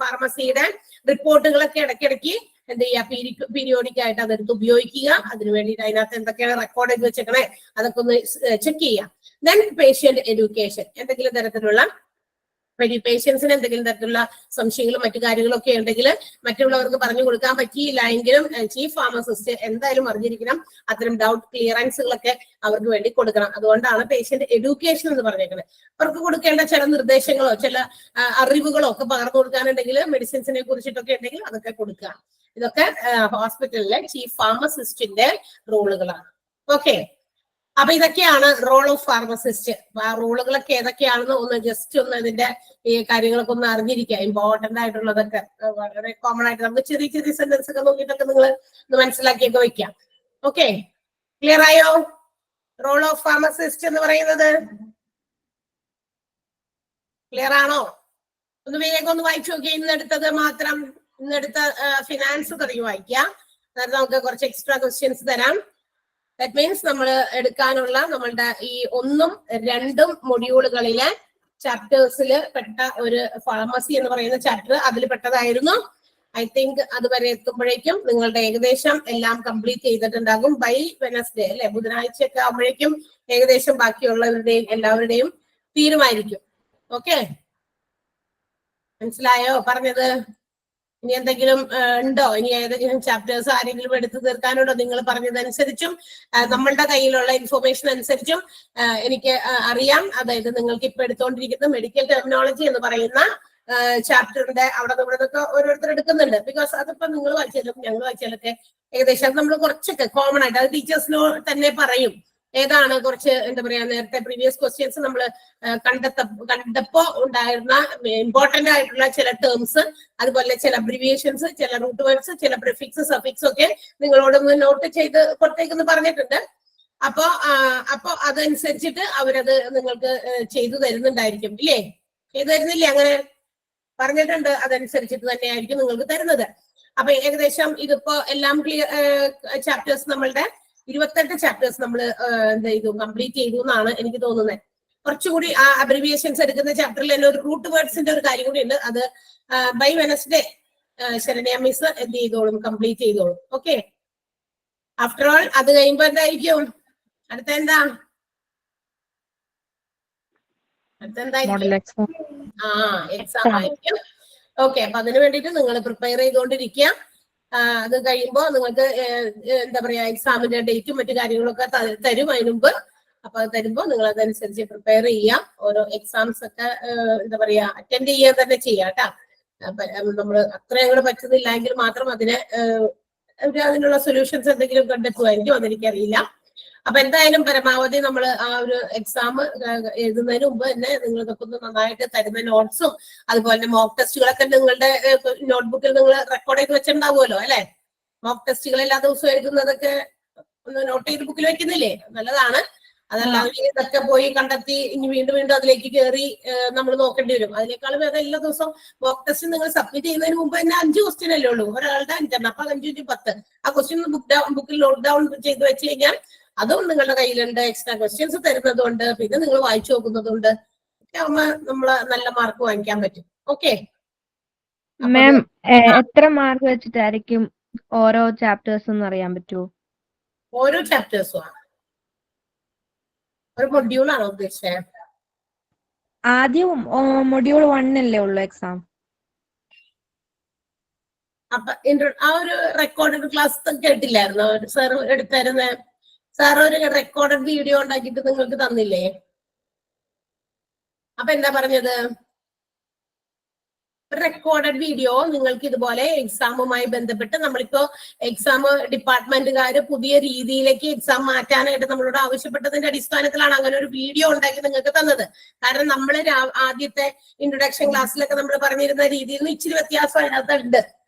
ഫാർമസിയുടെ റിപ്പോർട്ടുകളൊക്കെ ഇടയ്ക്കിടയ്ക്ക് എന്ത് ചെയ്യുക, പീരിയോഡിക് ആയിട്ട് അതെടുത്ത് ഉപയോഗിക്കുക. അതിനു വേണ്ടിയിട്ട് അതിനകത്ത് എന്തൊക്കെയാണ് റെക്കോർഡ് ചെയ്ത് വെച്ചേക്കണേ അതൊക്കെ ഒന്ന് ചെക്ക് ചെയ്യാം. ദെൻ പേഷ്യന്റ് എഡ്യൂക്കേഷൻ, എന്തെങ്കിലും തരത്തിലുള്ള പേഷ്യൻസിന് എന്തെങ്കിലും തരത്തിലുള്ള സംശയങ്ങളും മറ്റു കാര്യങ്ങളൊക്കെ ഉണ്ടെങ്കിൽ മറ്റുള്ളവർക്ക് പറഞ്ഞു കൊടുക്കാൻ പറ്റിയില്ല എങ്കിലും ചീഫ് ഫാർമസിസ്റ്റ് എന്തായാലും അറിഞ്ഞിരിക്കണം. അത്തരം ഡൗട്ട് ക്ലിയറൻസുകളൊക്കെ അവർക്ക് വേണ്ടി കൊടുക്കണം. അതുകൊണ്ടാണ് പേഷ്യന്റ് എഡ്യൂക്കേഷൻ എന്ന് പറഞ്ഞേക്കുന്നത്. അവർക്ക് കൊടുക്കേണ്ട ചില നിർദ്ദേശങ്ങളോ ചില അറിവുകളോ ഒക്കെ പകർന്നു കൊടുക്കാനുണ്ടെങ്കിൽ മെഡിസിൻസിനെ കുറിച്ചിട്ടൊക്കെ ഉണ്ടെങ്കിൽ അതൊക്കെ കൊടുക്കുക. ഇതൊക്കെ ഹോസ്പിറ്റലിലെ ചീഫ് ഫാർമസിസ്റ്റിന്റെ റോളുകളാണ്. ഓക്കെ. അപ്പൊ ഇതൊക്കെയാണ് റോൾ ഓഫ് ഫാർമസിസ്റ്റ്. ആ റോളുകളൊക്കെ ഏതൊക്കെയാണെന്ന് ഒന്ന് ജസ്റ്റ് ഒന്ന് ഇതിന്റെ ഈ കാര്യങ്ങളൊക്കെ ഒന്ന് അറിഞ്ഞിരിക്കുക. ഇമ്പോർട്ടന്റ് ആയിട്ടുള്ളതൊക്കെ വളരെ കോമൺ ആയിട്ട് നമുക്ക് ചെറിയ സെന്റൻസ് ഒക്കെ നോക്കിയിട്ടൊക്കെ നിങ്ങൾ ഒന്ന് മനസ്സിലാക്കിയൊക്കെ വെക്കാം. ഓക്കെ, ക്ലിയർ ആയോ? റോൾ ഓഫ് ഫാർമസിസ്റ്റ് എന്ന് പറയുന്നത് ക്ലിയർ ആണോ? ഒന്ന് വേഗം ഒന്ന് വായിച്ചു നോക്കിയാൽ ഇന്നെടുത്തത് മാത്രം, ഇന്നെടുത്ത ഫിനാൻസ് തുടങ്ങി വായിക്കാം. നമുക്ക് കുറച്ച് എക്സ്ട്രാ ക്വസ്റ്റ്യൻസ് തരാം. ദാറ്റ് മീൻസ് നമ്മൾ എടുക്കാനുള്ള നമ്മളുടെ ഈ 1ഉം 2ഉം മൊഡ്യൂളുകളിലെ ചാപ്റ്റേഴ്സിൽ പെട്ട ഒരു ഫാർമസി എന്ന് പറയുന്ന ചാപ്റ്റർ അതിൽ പെട്ടതായിരുന്നു. ഐ തിങ്ക് അതുവരെ എത്തുമ്പോഴേക്കും നിങ്ങളുടെ ഏകദേശം എല്ലാം കംപ്ലീറ്റ് ചെയ്തിട്ടുണ്ടാകും ബൈ വെനസ്ഡേ അല്ലെ, ബുധനാഴ്ചയൊക്കെ ആകുമ്പോഴേക്കും ഏകദേശം ബാക്കിയുള്ളവരുടെയും എല്ലാവരുടെയും തീരുമാനിക്കും. ഓക്കെ, മനസ്സിലായോ പറഞ്ഞത്? ഇനി എന്തെങ്കിലും ഉണ്ടോ? ഇനി ഏതെങ്കിലും ചാപ്റ്റേഴ്സ് ആരെങ്കിലും എടുത്തു തീർക്കാനുണ്ടോ? നിങ്ങൾ പറഞ്ഞതനുസരിച്ചും നമ്മളുടെ കയ്യിലുള്ള ഇൻഫർമേഷൻ അനുസരിച്ചും എനിക്ക് അറിയാം. അതായത് നിങ്ങൾക്ക് ഇപ്പൊ എടുത്തുകൊണ്ടിരിക്കുന്ന മെഡിക്കൽ ടെർമിനോളജി എന്ന് പറയുന്ന ചാപ്റ്ററിന്റെ അവിടെ ഇവിടെ നിന്നൊക്കെ ഓരോരുത്തർ എടുക്കുന്നുണ്ട്. ബിക്കോസ് അതിപ്പോ നിങ്ങൾ വായിച്ചാലും ഞങ്ങൾ വായിച്ചാലൊക്കെ ഏകദേശം നമ്മൾ കുറച്ചൊക്കെ കോമൺ ആയിട്ട് അത് ടീച്ചേഴ്സിനോട് തന്നെ പറയും. ഏതാണ് കുറച്ച് എന്താ പറയാ, നേരത്തെ പ്രീവിയസ് ക്വസ്റ്റ്യൻസ് നമ്മൾ കണ്ടപ്പോ ഉണ്ടായിരുന്ന ഇമ്പോർട്ടന്റ് ആയിട്ടുള്ള ചില ടേംസ്, അതുപോലെ ചില അബ്രിവിയേഷൻസ്, ചില റൂട്ട് വേർഡ്സ്, ചില പ്രിഫിക്സ് സഫിക്സ് ഒക്കെ നിങ്ങളോടൊന്ന് നോട്ട് ചെയ്ത് പുറത്തേക്കൊന്ന് പറഞ്ഞിട്ടുണ്ട്. അപ്പൊ അതനുസരിച്ചിട്ട് അവരത് നിങ്ങൾക്ക് ചെയ്തു തരുന്നുണ്ടായിരിക്കും ഇല്ലേ? ചെയ്തു തരുന്നില്ലേ? അങ്ങനെ പറഞ്ഞിട്ടുണ്ട്. അതനുസരിച്ചിട്ട് തന്നെയായിരിക്കും നിങ്ങൾക്ക് തരുന്നത്. അപ്പൊ ഏകദേശം ഇതിപ്പോ എല്ലാം ക്ലിയർ ചാപ്റ്റേഴ്സ് നമ്മളുടെ 28 ചാപ്റ്റേഴ്സ് നമ്മൾ എന്ത് ചെയ്തു, കംപ്ലീറ്റ് ചെയ്തു എന്നാണ് എനിക്ക് തോന്നുന്നത്. കുറച്ചുകൂടി ആ അബ്രിവിയേഷൻസ് എടുക്കുന്ന ചാപ്റ്ററിൽ തന്നെ ഒരു റൂട്ട് വേർഡ്സിന്റെ ഒരു കാര്യം കൂടി ഉണ്ട്. അത് ബൈ വെനസ്ഡേ ശരണ്യ മിസ് എന്ത് ചെയ്തോളും, കംപ്ലീറ്റ് ചെയ്തോളും. ഓക്കെ, ആഫ്റ്റർ ഓൾ അത് കഴിയുമ്പോ എന്തായിരിക്കും അടുത്ത എക്സാം ആയിരിക്കും. ഓക്കെ, അപ്പൊ അതിന് വേണ്ടിയിട്ട് നിങ്ങൾ പ്രിപ്പയർ ചെയ്തുകൊണ്ടിരിക്കുക. അത് കഴിയുമ്പോ നിങ്ങൾക്ക് എന്താ പറയാ എക്സാമിന്റെ ഡേറ്റും മറ്റു കാര്യങ്ങളൊക്കെ തരും അതിന് മുമ്പ്. അപ്പൊ അത് തരുമ്പോ നിങ്ങൾ അതനുസരിച്ച് പ്രിപ്പയർ ചെയ്യാം. ഓരോ എക്സാംസ് ഒക്കെ എന്താ പറയാ അറ്റൻഡ് ചെയ്യാൻ തന്നെ ചെയ്യാം കേട്ടാ. നമ്മൾ അത്രയും അങ്ങോട്ട് പറ്റുന്നില്ല എങ്കിൽ മാത്രം അതിനുള്ള സൊല്യൂഷൻസ് എന്തെങ്കിലും കണ്ടെത്തുമായിരിക്കും, അതെനിക്കറിയില്ല. അപ്പൊ എന്തായാലും പരമാവധി നമ്മൾ ആ ഒരു എക്സാം എഴുതുന്നതിന് മുമ്പ് തന്നെ നിങ്ങൾ ഇതൊക്കെ ഒന്ന് നന്നായിട്ട് തരുന്ന നോട്ട്സും അതുപോലെ തന്നെ മോക്ക് ടെസ്റ്റുകളൊക്കെ നിങ്ങളുടെ നോട്ട്ബുക്കിൽ നിങ്ങൾ റെക്കോർഡ് ചെയ്ത് വെച്ചിട്ടുണ്ടാവുമല്ലോ അല്ലെ? മോക്ക് ടെസ്റ്റുകൾ എല്ലാ ദിവസവും എഴുതുന്നതൊക്കെ ഒന്ന് നോട്ട് ചെയ്ത് ബുക്കിൽ വെക്കുന്നില്ലേ? നല്ലതാണ്. അതല്ലാതെ ഇതൊക്കെ പോയി കണ്ടെത്തി ഇനി വീണ്ടും വീണ്ടും അതിലേക്ക് കയറി നമ്മൾ നോക്കേണ്ടി വരും. അതിനേക്കാളും വേറെ എല്ലാ ദിവസവും മോക്ക് ടെസ്റ്റ് നിങ്ങൾ സബ്മിറ്റ് ചെയ്യുന്നതിന് മുമ്പ് തന്നെ 5 ക്വസ്റ്റ്യൻ അല്ലേ ഉള്ളൂ, ഒരാളുടെ 5 അപ്പൊ 5 × 10 ആ ക്വസ്റ്റ്യൻ ബുക്കിൽ നോട്ട് ഡൗൺ ചെയ്ത് വെച്ച് കഴിഞ്ഞാൽ അതും നിങ്ങളുടെ കയ്യിലുണ്ട്. എക്സ്ട്രാ ക്വസ്റ്റ്യൻസ് തരുന്നതുകൊണ്ട് പിന്നെ നിങ്ങൾ വായിച്ചു നോക്കുന്നതുകൊണ്ട് ഒക്കെ ആവുമ്പോ നമ്മള് നല്ല മാർക്ക് വാങ്ങിക്കാൻ പറ്റും. ഓക്കെ മാം, എത്ര മാർക്ക് വെച്ചിട്ടായിരിക്കും ഓരോ ചാപ്റ്റേഴ്സ് എന്ന് അറിയാൻ പറ്റുമോ? ഓരോ ചാപ്റ്റേഴ്സും ഒരു മൊഡ്യൂളാണോ ഉദ്ദേശിച്ചത്? ആദ്യം മൊഡ്യൂൾ 1 അല്ലേ ഉള്ളൂ എക്സാം? അപ്പൊ ആ ഒരു റെക്കോർഡഡ് ക്ലാസ് കേട്ടില്ലായിരുന്നോ സാർ എടുത്തായിരുന്ന? സാർ ഒരു റെക്കോർഡഡ് വീഡിയോ ഉണ്ടാക്കിയിട്ട് നിങ്ങൾക്ക് തന്നില്ലേ? അപ്പൊ എന്താ പറഞ്ഞത്? റെക്കോർഡഡ് വീഡിയോ നിങ്ങൾക്ക് ഇതുപോലെ എക്സാമുമായി ബന്ധപ്പെട്ട് നമ്മളിപ്പോ എക്സാം ഡിപ്പാർട്ട്മെന്റുകാര് പുതിയ രീതിയിലേക്ക് എക്സാം മാറ്റാനായിട്ട് നമ്മളോട് ആവശ്യപ്പെട്ടതിന്റെ അടിസ്ഥാനത്തിലാണ് അങ്ങനെ ഒരു വീഡിയോ ഉണ്ടാക്കി നിങ്ങൾക്ക് തന്നത്. കാരണം നമ്മൾ ആദ്യത്തെ ഇൻട്രൊഡക്ഷൻ ക്ലാസ്സിലൊക്കെ നമ്മൾ പറഞ്ഞിരുന്ന രീതിയിൽ നിന്ന് ഇച്ചിരി വ്യത്യാസം അതിനകത്തുണ്ട്.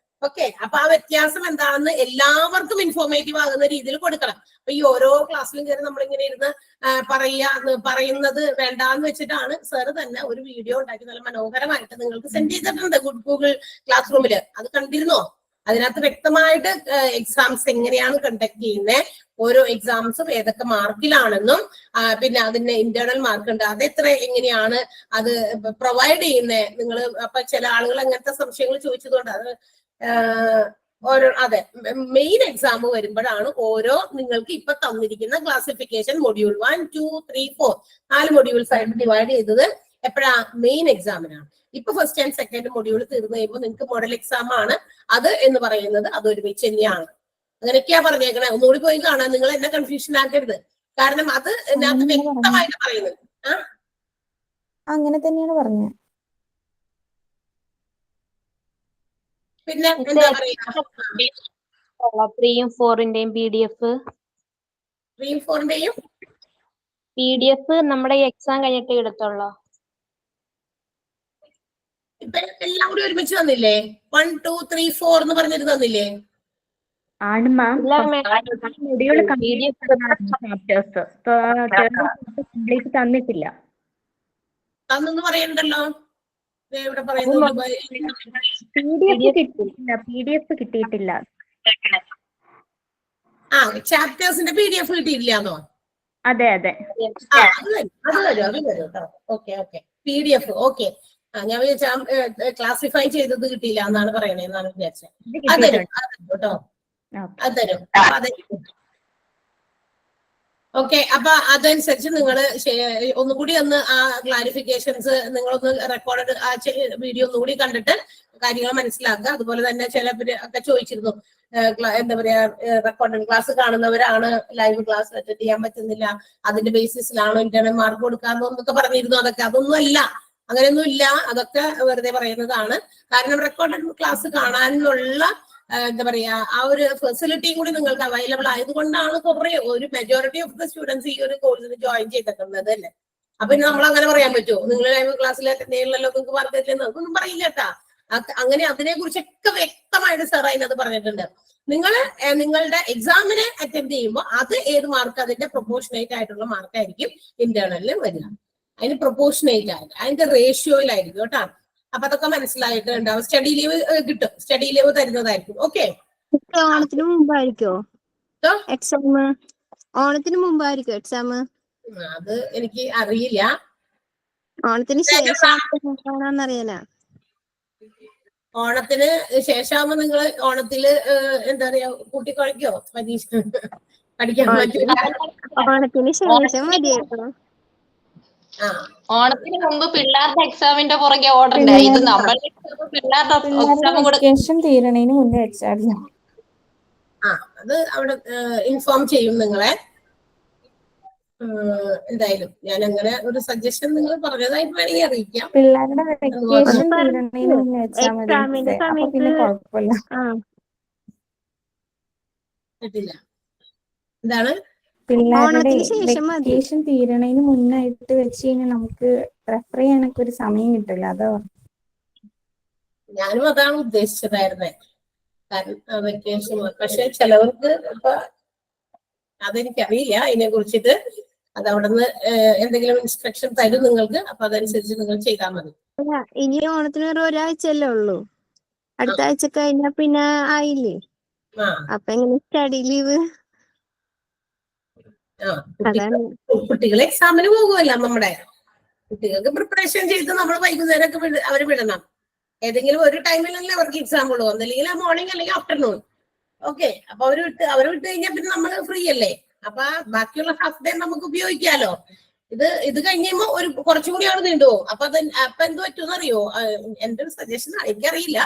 ഓക്കെ, അപ്പൊ ആ വ്യത്യാസം എന്താണെന്ന് എല്ലാവർക്കും ഇൻഫോർമേറ്റീവ് ആകുന്ന രീതിയിൽ കൊടുക്കണം. അപ്പൊ ഈ ഓരോ ക്ലാസ്സിലും കയറി നമ്മളിങ്ങനെ ഇരുന്ന് പറയുന്നത് വേണ്ടാന്ന് വെച്ചിട്ടാണ് സാറ് തന്നെ ഒരു വീഡിയോ ഉണ്ടാക്കി നല്ല മനോഹരമായിട്ട് നിങ്ങൾക്ക് സെൻഡ് ചെയ്തിട്ടുണ്ട് ഗൂഗിൾ ക്ലാസ് റൂമില്. അത് കണ്ടിരുന്നോ? അതിനകത്ത് വ്യക്തമായിട്ട് എക്സാംസ് എങ്ങനെയാണ് കണ്ടക്ട് ചെയ്യുന്നത്, ഓരോ എക്സാംസും ഏതൊക്കെ മാർക്കിലാണെന്നും പിന്നെ അതിന്റെ ഇന്റേണൽ മാർക്ക് ഉണ്ട് അതെത്ര എങ്ങനെയാണ് അത് പ്രൊവൈഡ് ചെയ്യുന്നത്. നിങ്ങൾ അപ്പൊ ചില ആളുകൾ അങ്ങനത്തെ സംശയങ്ങൾ ചോദിച്ചതുകൊണ്ട് അത് അതെ മെയിൻ എക്സാം വരുമ്പോഴാണ് ഓരോ നിങ്ങൾക്ക് ഇപ്പൊ തന്നിരിക്കുന്ന ക്ലാസിഫിക്കേഷൻ മൊഡ്യൂൾ 1, 2, 3, 4 4 മൊഡ്യൂൾസ് ആയിട്ട് ഡിവൈഡ് ചെയ്തത് എപ്പോഴാ? മെയിൻ എക്സാമിനാണ്. ഇപ്പൊ ഫസ്റ്റ് ആൻഡ് സെക്കൻഡ് മൊഡ്യൂൾ തീർന്നു കഴിയുമ്പോൾ നിങ്ങൾക്ക് മോഡൽ എക്സാം ആണ്. അത് എന്ന് പറയുന്നത് അതൊരുമിച്ച് തന്നെയാണ്. അങ്ങനെയൊക്കെയാ പറഞ്ഞേക്കണേ. ഒന്നുകൂടി പോയി കാണാൻ, നിങ്ങൾ എന്നെ കൺഫ്യൂഷൻ ആക്കരുത്. കാരണം അത് ഇതിനകത്ത് വ്യക്തമായിട്ട് പറയുന്നത്. അങ്ങനെ തന്നെയാണ് പറഞ്ഞത്. പിന്നെ എന്താ പറയാ, 3ഉം 4ന്റെയും PDF 3ഉം 4ന്റെയും PDF നമ്മുടെ എക്സാം കഴിഞ്ഞിട്ട് എടുത്തോളൂ. ഇപ്പൊ എല്ലാം കൂടി ഒരുമിച്ച് തന്നില്ലേ? 1, 2, 3, 4 എന്ന് പറഞ്ഞിട്ട് തന്നില്ലേ? ആണ് മാം. മൊഡ്യൂൾ കംപ്ലീറ്റ് തന്നിട്ടില്ല. അതൊന്നും പറയണ്ടല്ലോ. ഇവിടെ പറയുന്നുണ്ട് PDF കിട്ടിയിട്ടില്ല. ചാപ്റ്റേഴ്സിന്റെ PDF കിട്ടിയില്ലാന്നോ? അതെ അതെ. അത് വരും കേട്ടോ. Okay PDF. ഓക്കെ. ഞാൻ വിചാരിച്ച ക്ലാസിഫൈ ചെയ്തത് കിട്ടിയില്ല എന്നാണ് പറയണേ എന്നാണ് വിചാരിച്ചത്. അത് തരും കേട്ടോ. അത് തരും. ഓക്കെ. അപ്പൊ അതനുസരിച്ച് നിങ്ങൾ ഒന്നുകൂടി ഒന്ന് ആ ക്ലാരിഫിക്കേഷൻസ് നിങ്ങളൊന്ന് റെക്കോർഡ് വീഡിയോ ഒന്നുകൂടി കണ്ടിട്ട് കാര്യങ്ങൾ മനസ്സിലാക്കുക. അതുപോലെ തന്നെ ചിലവര് ഒക്കെ ചോദിച്ചിരുന്നു, എന്താ പറയാ, റെക്കോർഡഡ് ക്ലാസ് കാണുന്നവരാണ് ലൈവ് ക്ലാസ് അറ്റൻഡ് ചെയ്യാൻ പറ്റുന്നില്ല, അതിന്റെ ബേസിസിലാണോ ഇന്റേണൽ മാർക്ക് കൊടുക്കാന്നൊക്കെ പറഞ്ഞിരുന്നു. അതൊന്നും അല്ല, അങ്ങനെയൊന്നും ഇല്ല. അതൊക്കെ വെറുതെ പറയുന്നതാണ്. കാരണം റെക്കോർഡഡ് ക്ലാസ് കാണാനുള്ള എന്താ പറയാ ആ ഒരു ഫെസിലിറ്റിയും കൂടി നിങ്ങൾക്ക് അവൈലബിൾ ആയതുകൊണ്ടാണ് കുറെ ഒരു മെജോറിറ്റി ഓഫ് ദ സ്റ്റുഡൻസ് ഈ ഒരു കോഴ്സിന് ജോയിൻ ചെയ്തിട്ടുള്ളത് അല്ലേ. അപ്പൊ ഇനി നമ്മൾ അങ്ങനെ പറയാൻ പറ്റുമോ? നിങ്ങൾ ലൈവ് ക്ലാസ്സിൽ നേരിലല്ലോ നിങ്ങൾക്ക് മാർക്ക് ഒന്നും പറയില്ല കേട്ടാ. അങ്ങനെ അതിനെ കുറിച്ചൊക്കെ വ്യക്തമായിട്ട് സാർ അതിനകത്ത് പറഞ്ഞിട്ടുണ്ട്. നിങ്ങൾ നിങ്ങളുടെ എക്സാമിനെ അറ്റൻഡ് ചെയ്യുമ്പോൾ അത് ഏത് മാർക്ക് അതിന്റെ പ്രൊപ്പോർഷനേറ്റ് ആയിട്ടുള്ള മാർക്കായിരിക്കും ഇന്റേണലിൽ വരിക. അതിന് പ്രൊപ്പോർഷനേറ്റ് ആയിട്ട് അതിന്റെ റേഷ്യോയിലായിരിക്കും കേട്ടോ. അപ്പൊ അതൊക്കെ മനസ്സിലായിട്ട് ഉണ്ടാവും. സ്റ്റഡി ലീവ് കിട്ടും, സ്റ്റഡി ലീവ് തരുന്നതായിരിക്കും. ഓക്കെ. ഓണത്തിന് മുമ്പായിരിക്കോ എക്സാം? ഓണത്തിന് മുമ്പായിരിക്കും എക്സാം? അത് എനിക്ക് അറിയില്ല. ഓണത്തിന് ശേഷമാണെന്നറിയാല. ഓണത്തിന് ശേഷമാകുമ്പോ നിങ്ങള് ഓണത്തില് എന്താ പറയാ കൂട്ടിക്കുഴയ്ക്കോ പരീക്ഷ പഠിക്കാൻ പറ്റില്ല? ഓണത്തിന് ശേഷം മതിയായിരുന്നു. ഓണത്തിന് മുമ്പ് പിള്ളേരുടെ എക്സാമിന്റെ പുറകെ ഓടണ്ടേ? ഇത് നമ്മളുടെ പിള്ളേരുടെ എക്സാം വെക്കേഷൻ തീരണതിന് മുന്നേ വെച്ചായിരുന്നു. അത് അവിടെ ഇൻഫോം ചെയ്യും നിങ്ങളെ. എന്തായാലും ഞാൻ അങ്ങനെ ഒരു സജഷൻ നിങ്ങൾ പറഞ്ഞതായിട്ട് വേണമെങ്കിൽ അറിയിക്കാം. പിള്ളേരുടെ വെക്കേഷൻ തീരണതിന് മുന്നേ വെച്ചാൽ മതി. അപ്പൊ പിന്നെ കുഴപ്പമില്ല. പറ്റില്ല. എന്താണ്? പിള്ളേരുടെ വെക്കേഷൻ തീരണതിന് മുന്നായിട്ട് വെച്ച് കഴിഞ്ഞാൽ നമുക്ക് റെഫർ ചെയ്യാനൊക്കെ ഒരു സമയം കിട്ടില്ല. അതോ ഞാനും അതാണ് ഉദ്ദേശിച്ചതായിരുന്നേ. കാരണം വെക്കേഷൻ, പക്ഷെ ചിലവർക്ക് ഇപ്പൊ അതെനിക്കറിയില്ല അതിനെ കുറിച്ചിട്ട്. അത് അവിടെ നിന്ന് എന്തെങ്കിലും ഇൻസ്ട്രക്ഷൻ തരും നിങ്ങൾക്ക്. അപ്പൊ അതനുസരിച്ച് നിങ്ങൾ ചെയ്താൽ മതി. ഇനി ഓണത്തിന് ഒരാഴ്ചയല്ലേ ഉള്ളൂ. അടുത്ത ആഴ്ച കഴിഞ്ഞാ പിന്നെ ആയില്ലേ. അപ്പൊ എങ്ങനെ സ്റ്റഡി ലീവ്? കുട്ടികൾ എക്സാമിന് പോകുമല്ലോ. നമ്മുടെ കുട്ടികൾക്ക് പ്രിപ്പറേഷൻ ചെയ്ത് നമ്മൾ വൈകുന്നേരം ഒക്കെ അവര് വിടണം. ഏതെങ്കിലും ഒരു ടൈമിലല്ലേ അവർക്ക് എക്സാം ഉള്ളൂ. ഒന്നല്ലെങ്കിൽ മോർണിംഗ് അല്ലെങ്കിൽ ആഫ്റ്റർനൂൺ. ഓക്കെ. അപ്പൊ അവര് വിട്ട് കഴിഞ്ഞാൽ പിന്നെ നമ്മൾ ഫ്രീ അല്ലേ. അപ്പൊ ബാക്കിയുള്ള ഹാഫ് ഡേ നമുക്ക് ഉപയോഗിക്കാലോ. ഇത് കഴിയുമ്പോ ഒരു കുറച്ചും കൂടി അവിടെ നീണ്ടുപോകും. അപ്പൊ എന്ത് പറ്റുമെന്ന് അറിയോ? എന്റെ ഒരു സജഷൻ ആണ്, എനിക്കറിയില്ല.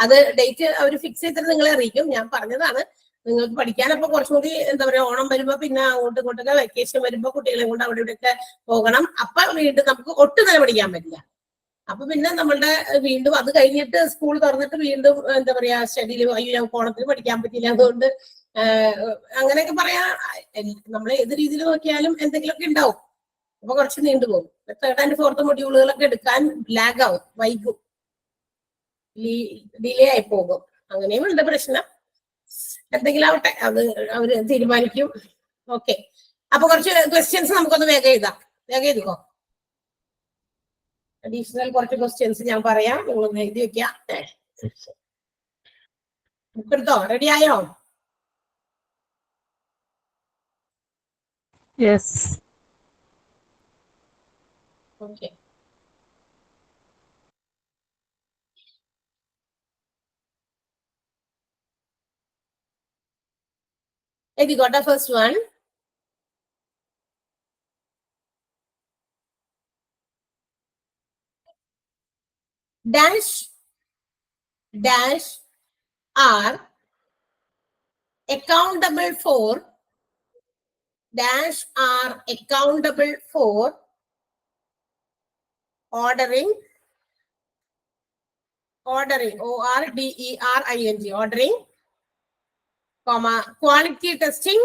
അത് ഡേറ്റ് അവർ ഫിക്സ് ചെയ്തിട്ട് നിങ്ങളെ അറിയിക്കും. ഞാൻ പറഞ്ഞതാണ് നിങ്ങൾക്ക് പഠിക്കാനപ്പോ കുറച്ചും കൂടി എന്താ പറയാ, ഓണം വരുമ്പോ പിന്നെ അങ്ങോട്ടും ഇങ്ങോട്ടൊക്കെ വെക്കേഷൻ വരുമ്പോ കുട്ടികളെ കൊണ്ട് അവിടെ ഇവിടെയൊക്കെ പോകണം. അപ്പൊ വീണ്ടും നമുക്ക് ഒട്ടും തന്നെ പഠിക്കാൻ പറ്റില്ല. അപ്പൊ പിന്നെ നമ്മളുടെ വീണ്ടും അത് കഴിഞ്ഞിട്ട് സ്കൂൾ തുറന്നിട്ട് വീണ്ടും എന്താ പറയാ സ്റ്റഡി ലീവ്. അയ്യോ ഞങ്ങൾക്ക് ഓണത്തിന് പഠിക്കാൻ പറ്റില്ല, അതുകൊണ്ട് അങ്ങനെയൊക്കെ പറയാ. നമ്മൾ ഏത് രീതിയിൽ നോക്കിയാലും എന്തെങ്കിലുമൊക്കെ ഉണ്ടാവും. അപ്പൊ കുറച്ച് നീണ്ടുപോകും. 3rd and 4th മൊഡ്യൂളുകളൊക്കെ എടുക്കാൻ ലാഗ് ആവും, വൈകും, ഡിലേ ആയി പോകും. അങ്ങനെയും ഉണ്ട് പ്രശ്നം. എന്തെങ്കിലും ആവട്ടെ, അത് അവര് തീരുമാനിക്കും. ഓക്കെ. അപ്പൊ കുറച്ച് ക്വസ്റ്റ്യൻസ് നമുക്കൊന്ന് വേഗം എഴുതാം. വേഗം എഴുതിക്കോ. അഡീഷണൽ കുറച്ച് ക്വസ്റ്റ്യൻസ് ഞാൻ പറയാം, നിങ്ങളൊന്ന് എഴുതി വെക്കാം. ബുക്ക് എടുത്തോ? റെഡി ആയോ? യെസ്. ഓക്കെ. എഴുതിക്കോട്ടെ. First one, dash are accountable for ordering, ordering, comma, quality testing,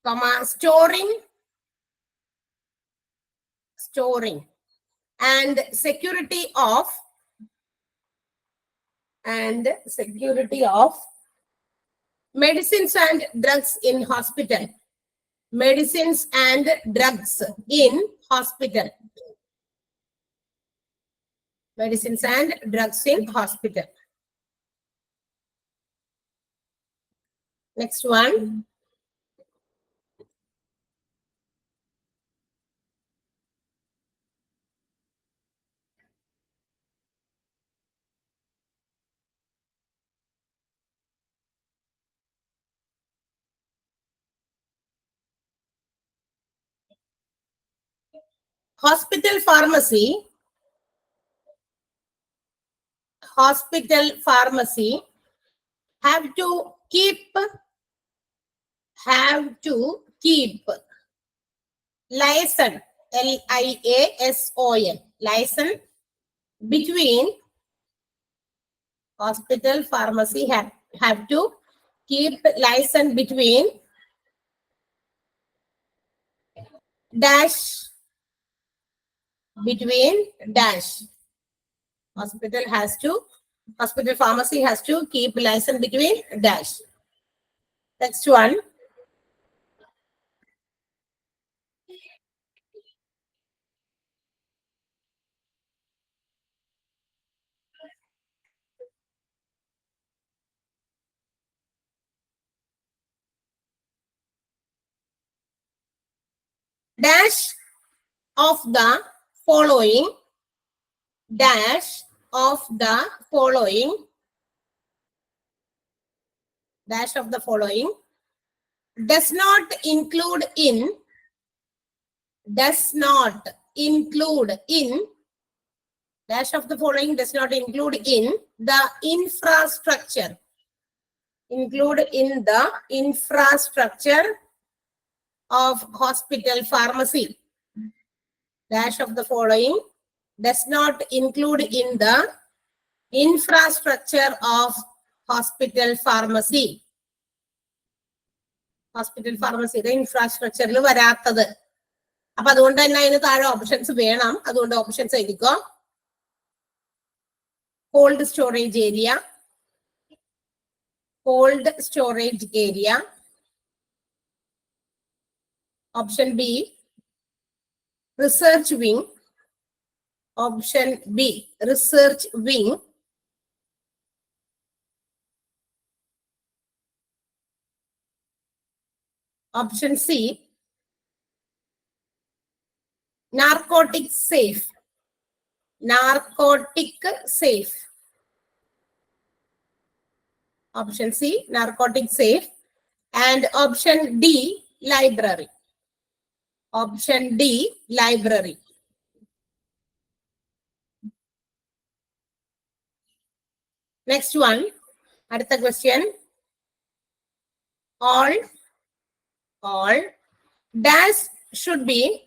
comma, storing, and security of medicines and drugs in hospital. Medicines and drugs in hospital. Next one. Hospital pharmacy have to keep liaison, liason, liaison between hospital pharmacy have to keep liaison between dash hospital pharmacy has to keep liaison between dash. Next one. Dash of the following does not include in dash of the following does not include in the infrastructure. Include in the infrastructure of hospital pharmacy. Dash of the following does not include in the infrastructure of hospital pharmacy. Hospital pharmacy infrastructure വരാത്തത്. അപ്പൊ അതുകൊണ്ട് തന്നെ അതിന് താഴെ options വേണം. അതുകൊണ്ട് options എഴുതിക്കോ. Cold storage area. Option B, research wing. Option B, research wing. Option C, narcotic safe. Option C, narcotic safe. And option D, library. Option D, library. Next one, adutha question. All dash should be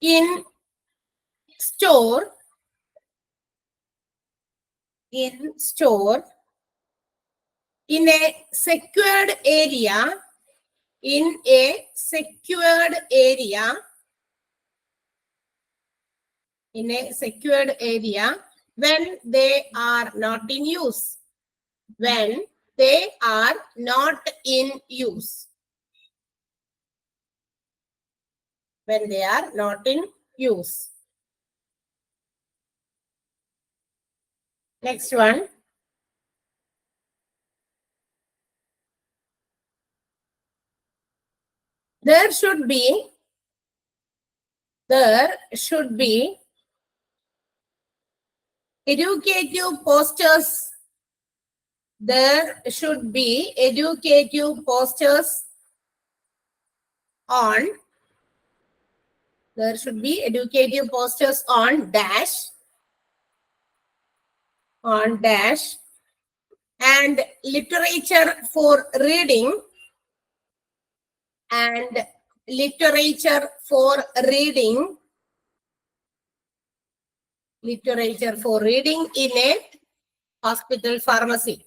in store in a secured area when they are not in use. When they are not in use. When they are not in use. Next one. There should be educative posters. There should be educative posters on dash and literature for reading in a hospital pharmacy.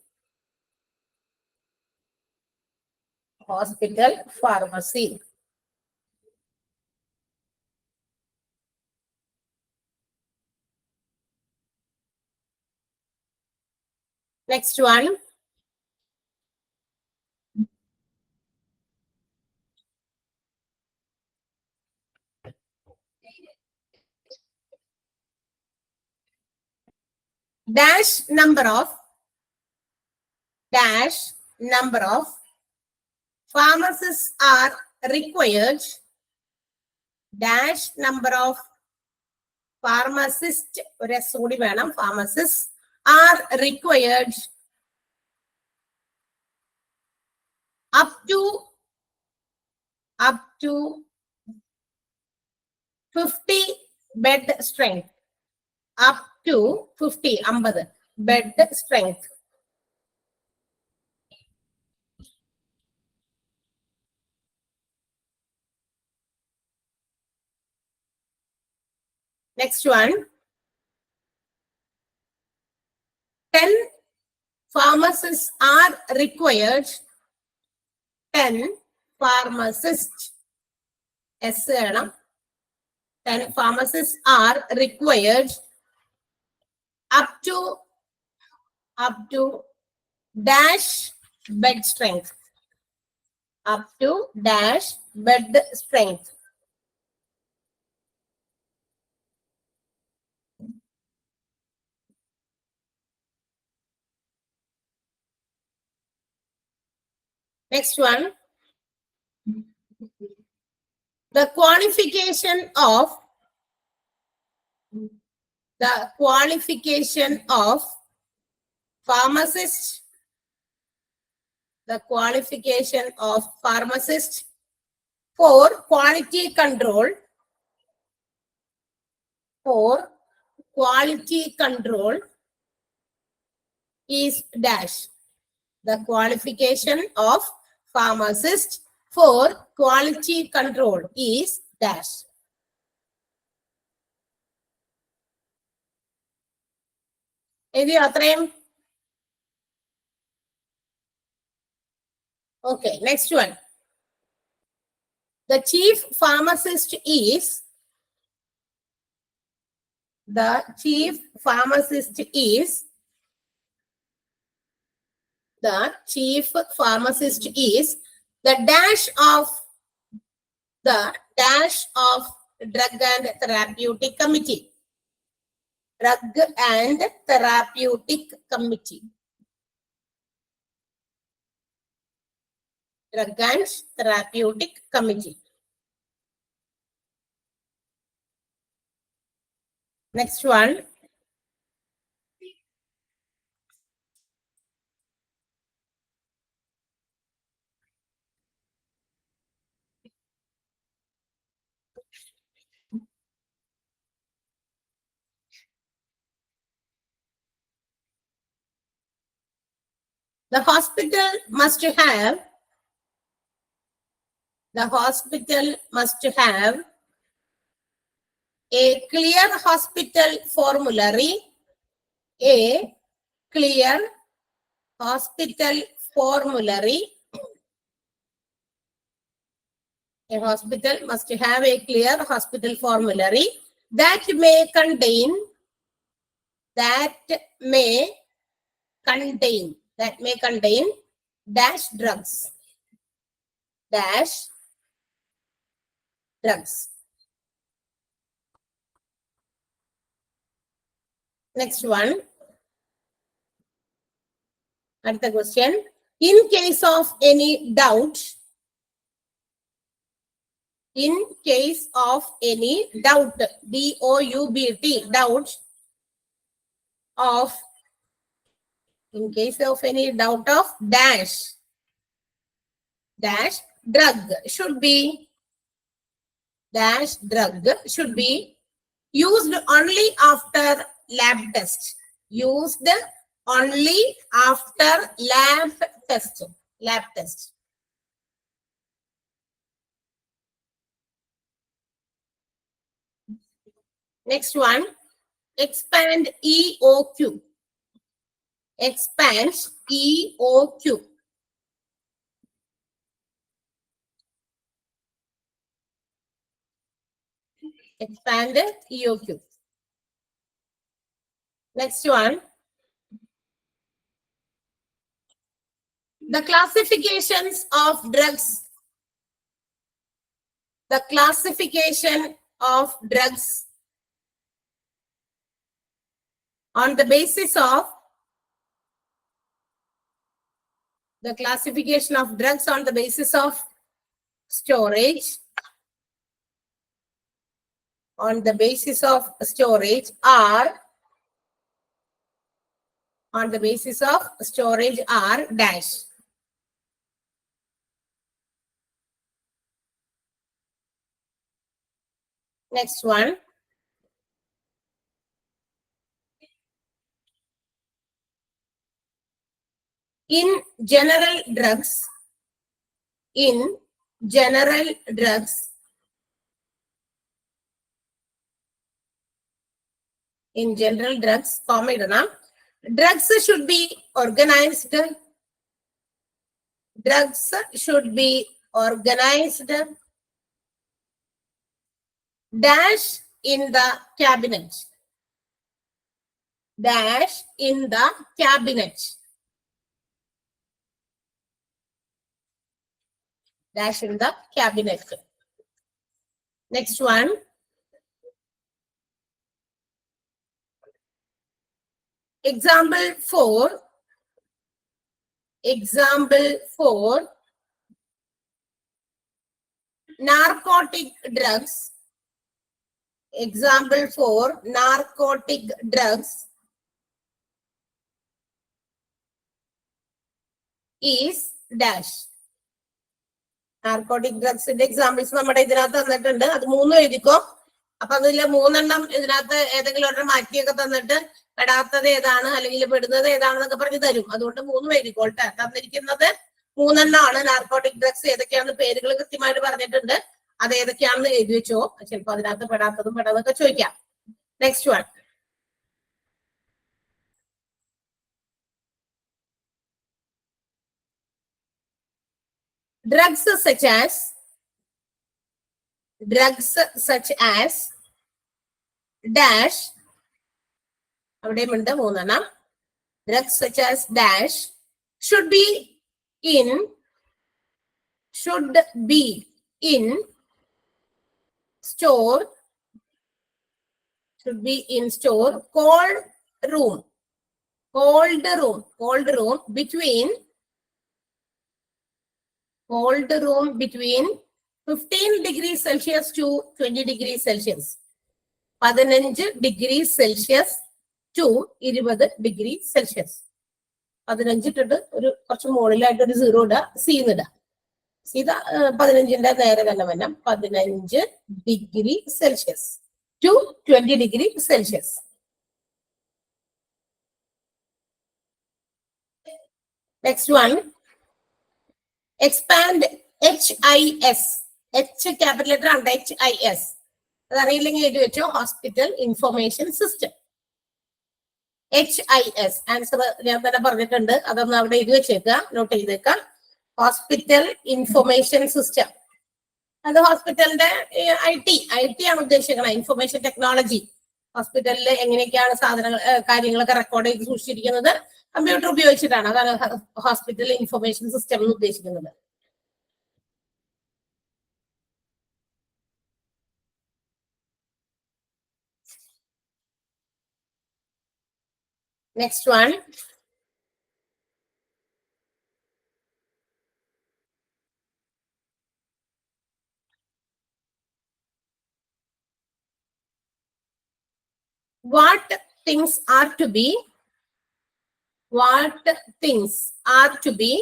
Next one. dash number of pharmacists are required. Dash number of pharmacists are required up to 50 bed strength. Up to 50 bed strength. Next one. 10 pharmacists are required. 10 pharmacists. 10 pharmacists are required up to dash bed strength. Up to dash bed strength. Next one. The qualification of pharmacist. The qualification of pharmacist for quality control. For quality control is dash. The qualification of pharmacist for quality control is dash. Okay, next one. The chief pharmacist is the chief pharmacist is the dash of drug and therapeutic committee. Drug and therapeutic committee. Drug and therapeutic committee. Next one. The hospital must have a clear hospital formulary. A clear hospital formulary. A hospital must have a clear hospital formulary that may contain dash drugs. Dash drugs. Next one. And the question. In case of any doubt, doubt, D-O-U-B-T, doubt of, in case of any doubt of dash drug should be used only after lab test. Used only after lab test. Next one. Expand EOQ. Expand EOQ. Expand EOQ. Next one. The classifications of drugs. The classification of drugs on the basis of the classification of drugs on the basis of storage, on the basis of storage are, on the basis of storage are dash. Next one. In general drugs, in general drugs, in general drugs, comma idana. Drugs should be organized. Drugs should be organized dash in the cabinet. Dash in the cabinet. Dash in the cabinet. Next one. Example 4. Example 4. Narcotic drugs. Example 4. Narcotic drugs is dash. Narcotic drugs examples നമ്മുടെ ഇതിനകത്ത് തന്നിട്ടുണ്ട്. അത് മൂന്നും എഴുതിക്കോ. അപ്പൊ അതിൽ മൂന്നെണ്ണം ഇതിനകത്ത് ഏതെങ്കിലും ഒരെണ്ണം മാറ്റിയൊക്കെ തന്നിട്ട് പെടാത്തത് ഏതാണ് അല്ലെങ്കിൽ പെടുന്നത് ഏതാണെന്നൊക്കെ പറഞ്ഞു തരും. അതുകൊണ്ട് മൂന്നും എഴുതിക്കോട്ടെ. തന്നിരിക്കുന്നത് മൂന്നെണ്ണമാണ്. നാർക്കോട്ടിക് ഡ്രഗ്സ് ഏതൊക്കെയാണ് പേരുകൾ കൃത്യമായിട്ട് പറഞ്ഞിട്ടുണ്ട്. അത് ഏതൊക്കെയാണെന്ന് എഴുതി വെച്ചോ. ചിലപ്പോ അതിനകത്ത് പെടാത്തതും പെടാതൊക്കെ ചോദിക്കാം. Next one. Drugs such as dash, അവിടെയുമുണ്ട് മൂന്നെണ്ണം. Drugs such as dash should be in store, should be in store, cold room between 15 degrees Celsius to 20 degrees Celsius. 15 degrees Celsius to 20 degrees Celsius. 15 ഇട്ടിട്ട് ഒരു കുറച്ച് മുകളിലായിട്ട് ഒരു 0 ഇടുക, C ഇടുക. C 15ന്റെ നേരെ തന്നെ വരണം. 15 degree Celsius to 20 degree Celsius. Next one. Expand HIS. H capital letter and HIS. അതറിയില്ലെങ്കിൽ എഴുതി വെച്ചോ. Hospital information system. HIS answer ഞാൻ തന്നെ പറഞ്ഞിട്ടുണ്ട്. അതൊന്ന് അവിടെ എഴുതി വെച്ചേക്കുക, നോട്ട് ചെയ്തേക്കാം. Hospital information system. അത് ഹോസ്പിറ്റലിന്റെ IT ആണ് ഉദ്ദേശിക്കുന്നത്. Information technology. ഹോസ്പിറ്റലിൽ എങ്ങനെയൊക്കെയാണ് സാധനങ്ങൾ കാര്യങ്ങളൊക്കെ റെക്കോർഡ് ചെയ്ത് സൂക്ഷിച്ചിരിക്കുന്നത് കമ്പ്യൂട്ടർ ഉപയോഗിച്ചിട്ടാണ്. അതാണ് ഹോസ്പിറ്റൽ ഇൻഫർമേഷൻ സിസ്റ്റം എന്ന് ഉദ്ദേശിക്കുന്നത്. Next one. What things are to be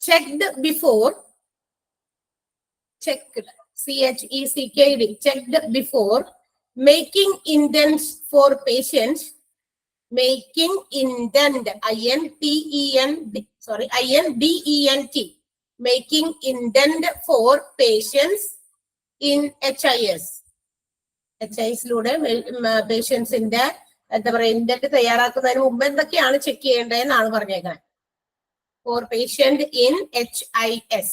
checked before, checked, CHECKD, checked before making indents for patients, making indent, INDENT, making indent for patients in HIS. HIS-ലൂടെ പേഷ്യൻസിന്റെ എന്താ പറയുക ഇൻഡന്റ് തയ്യാറാക്കുന്നതിന് മുമ്പ് എന്തൊക്കെയാണ് ചെക്ക് ചെയ്യേണ്ടതെന്നാണ് പറഞ്ഞേക്കുന്നത്. For patient in HIS.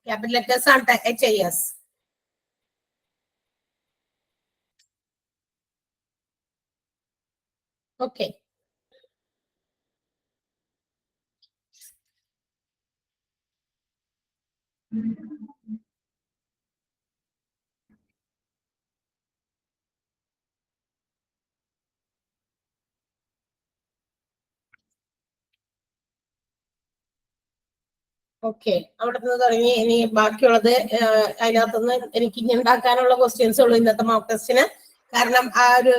Capital letters ആണ് HIS. ഓക്കെ. ഓക്കെ, അവിടെ നിന്ന് തുടങ്ങി ഇനി ബാക്കിയുള്ളത് അതിനകത്തുനിന്ന് എനിക്ക് ഇനി ഉണ്ടാക്കാനുള്ള ക്വസ്റ്റ്യൻസ് ഉള്ളൂ ഇന്നത്തെ മോക്ക് ടെസ്റ്റിന്. കാരണം ആ ഒരു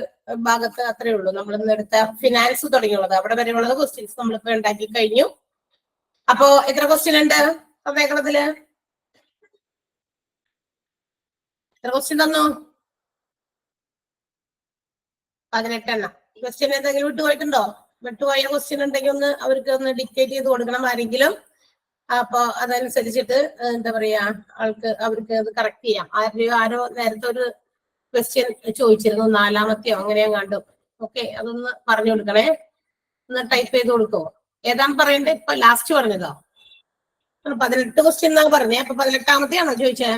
ഭാഗത്ത് അത്രേ ഉള്ളൂ. നമ്മൾ ഇന്ന് എടുത്ത ഫിനാൻസ് തുടങ്ങിയുള്ളത് അവിടെ വരെയുള്ളത് ക്വസ്റ്റ്യൻസ് നമ്മളിപ്പോ ഉണ്ടാക്കി കഴിഞ്ഞു. അപ്പോ എത്ര ക്വസ്റ്റ്യൻ ഉണ്ട് തന്നേക്കണത്തില്? എത്ര ക്വസ്റ്റ്യൻ തന്നു? 18 എണ്ണം. ക്വസ്റ്റ്യൻ എന്തെങ്കിലും വിട്ടുപോയിട്ടുണ്ടോ? വിട്ടുപോയ ക്വസ്റ്റ്യൻ ഉണ്ടെങ്കിൽ ഒന്ന് അവർക്ക് ഒന്ന് ഡിക്റ്റേറ്റ് ചെയ്ത് കൊടുക്കണം ആരെങ്കിലും. അപ്പൊ അതനുസരിച്ചിട്ട് എന്താ പറയാ അവർക്ക് അത് കറക്റ്റ് ചെയ്യാം. ആരോ നേരത്തെ ഒരു ക്വസ്റ്റ്യൻ ചോദിച്ചിരുന്നു, 4-മത്തെയോ അങ്ങനെയോ കണ്ടു. ഓക്കെ, അതൊന്ന് പറഞ്ഞു കൊടുക്കണേ, ഒന്ന് ടൈപ്പ് ചെയ്ത് കൊടുക്കോ. ഏതാണ് പറയണ്ടേ? ഇപ്പൊ ലാസ്റ്റ് പറഞ്ഞതോ? 18 ക്വസ്റ്റ്യൻ എന്നാ പറഞ്ഞേ. അപ്പൊ 18-മത്തെയാണോ ചോദിച്ചേ?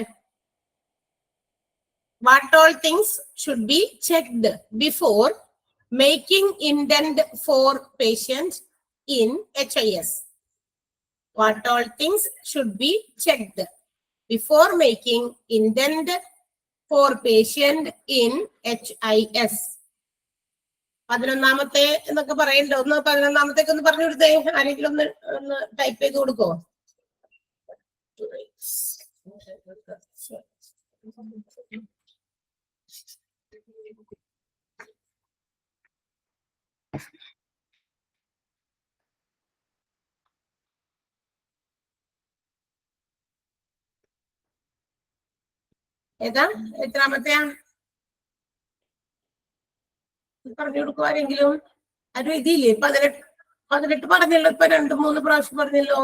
What all things should be checked before making indent for patient in HIS? What all things should be checked before making indent for patient in HIS? 11-മത്തെ എന്നൊക്കെ പറയണ്ടോ? ഒന്ന് 11-മത്തേക്ക് ഒന്ന് പറഞ്ഞു കൊടുത്തേ. ആരെങ്കിലും ഒന്ന് ടൈപ്പ് ചെയ്ത് കൊടുക്കോ? ഏതാ? എത്രാമത്തെയാ പറഞ്ഞു കൊടുക്കുവാരെങ്കിലും? ആരും ഇതില്ലേ? 18 പറഞ്ഞല്ലോ. ഇപ്പൊ 2-3 പ്രാവശ്യം പറഞ്ഞല്ലോ.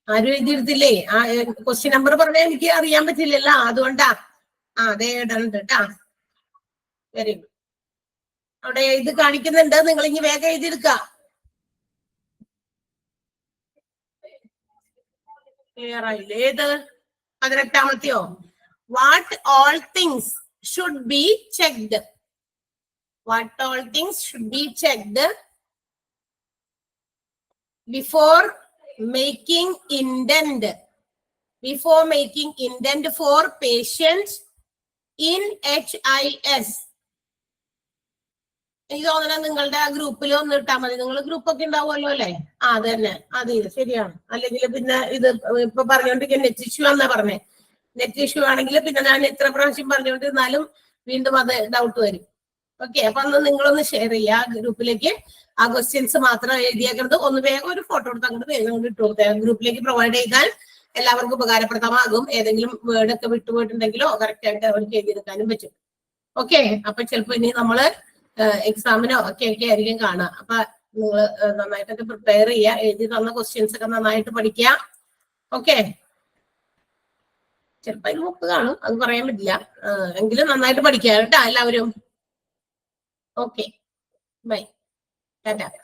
ആരും എഴുതിയെടുത്തില്ലേ? ആ ക്വസ്റ്റ്യൻ നമ്പർ പറഞ്ഞാൽ എനിക്ക് അറിയാൻ പറ്റില്ലല്ലോ, അതുകൊണ്ടാ. അതെ ഇടണ്ട് കേട്ടാ. Very good. അവിടെ ഇത് കാണിക്കുന്നുണ്ട്, നിങ്ങൾ ഇനി വേഗം എഴുതിയെടുക്ക. ക്ലിയർ ആയില്ലേ? ഏത് 18-മത്തെയോ? What all things should be checked? What all things should be checked before making indent for patients in HIS? എനിക്ക് തോന്നണ നിങ്ങളുടെ ആ ഗ്രൂപ്പിൽ ഒന്ന് ഇട്ടാൽ മതി. നിങ്ങൾ ഗ്രൂപ്പൊക്കെ ഉണ്ടാവുമല്ലോ അല്ലേ? അത് തന്നെ, അത് ശരിയാണ്. അല്ലെങ്കിൽ പിന്നെ ഇത് ഇപ്പൊ പറഞ്ഞോണ്ടിരിക്കുന്ന നെറ്റ് ഇഷ്യൂ എന്നാ പറഞ്ഞേ. നെറ്റ് ഇഷ്യൂ ആണെങ്കിൽ പിന്നെ ഞാൻ എത്ര പ്രാവശ്യം പറഞ്ഞുകൊണ്ടിരുന്നാലും വീണ്ടും അത് ഡൗട്ട് വരും. ഓക്കെ, അപ്പൊ അന്ന് നിങ്ങളൊന്ന് ഷെയർ ചെയ്യുക ആ ഗ്രൂപ്പിലേക്ക്. ആ ക്വസ്റ്റ്യൻസ് മാത്രം എഴുതിയേക്കുന്നത് ഒന്ന് വേഗം ഒരു ഫോട്ടോ എടുത്ത് അങ്ങോട്ട് വേഗം കൊണ്ട് ഇട്ട് കൊടുത്തേ. ഗ്രൂപ്പിലേക്ക് പ്രൊവൈഡ് ചെയ്താൽ എല്ലാവർക്കും ഉപകാരപ്രദമാകും. ഏതെങ്കിലും വേർഡ് ഒക്കെ വിട്ടുപോയിട്ടുണ്ടെങ്കിലോ കറക്റ്റ് ആയിട്ട് അവർക്ക് എഴുതിയെടുക്കാനും പറ്റും. ഓക്കെ, അപ്പൊ ചിലപ്പോ ഇനി നമ്മള് എക്സാമിനോ ഒക്കെ ആയിരിക്കും കാണുക. അപ്പൊ നിങ്ങൾ നന്നായിട്ടൊക്കെ പ്രിപ്പയർ ചെയ്യുക. എഴുതി തന്ന ക്വസ്റ്റ്യൻസ് ഒക്കെ നന്നായിട്ട് പഠിക്കുക. ഓക്കെ, ചിലപ്പോ അതിന് മുപ്പ് കാണും, അത് പറയാൻ പറ്റില്ല. എങ്കിലും നന്നായിട്ട് പഠിക്കുക കേട്ടോ എല്ലാവരും. Okay, bye, Tata.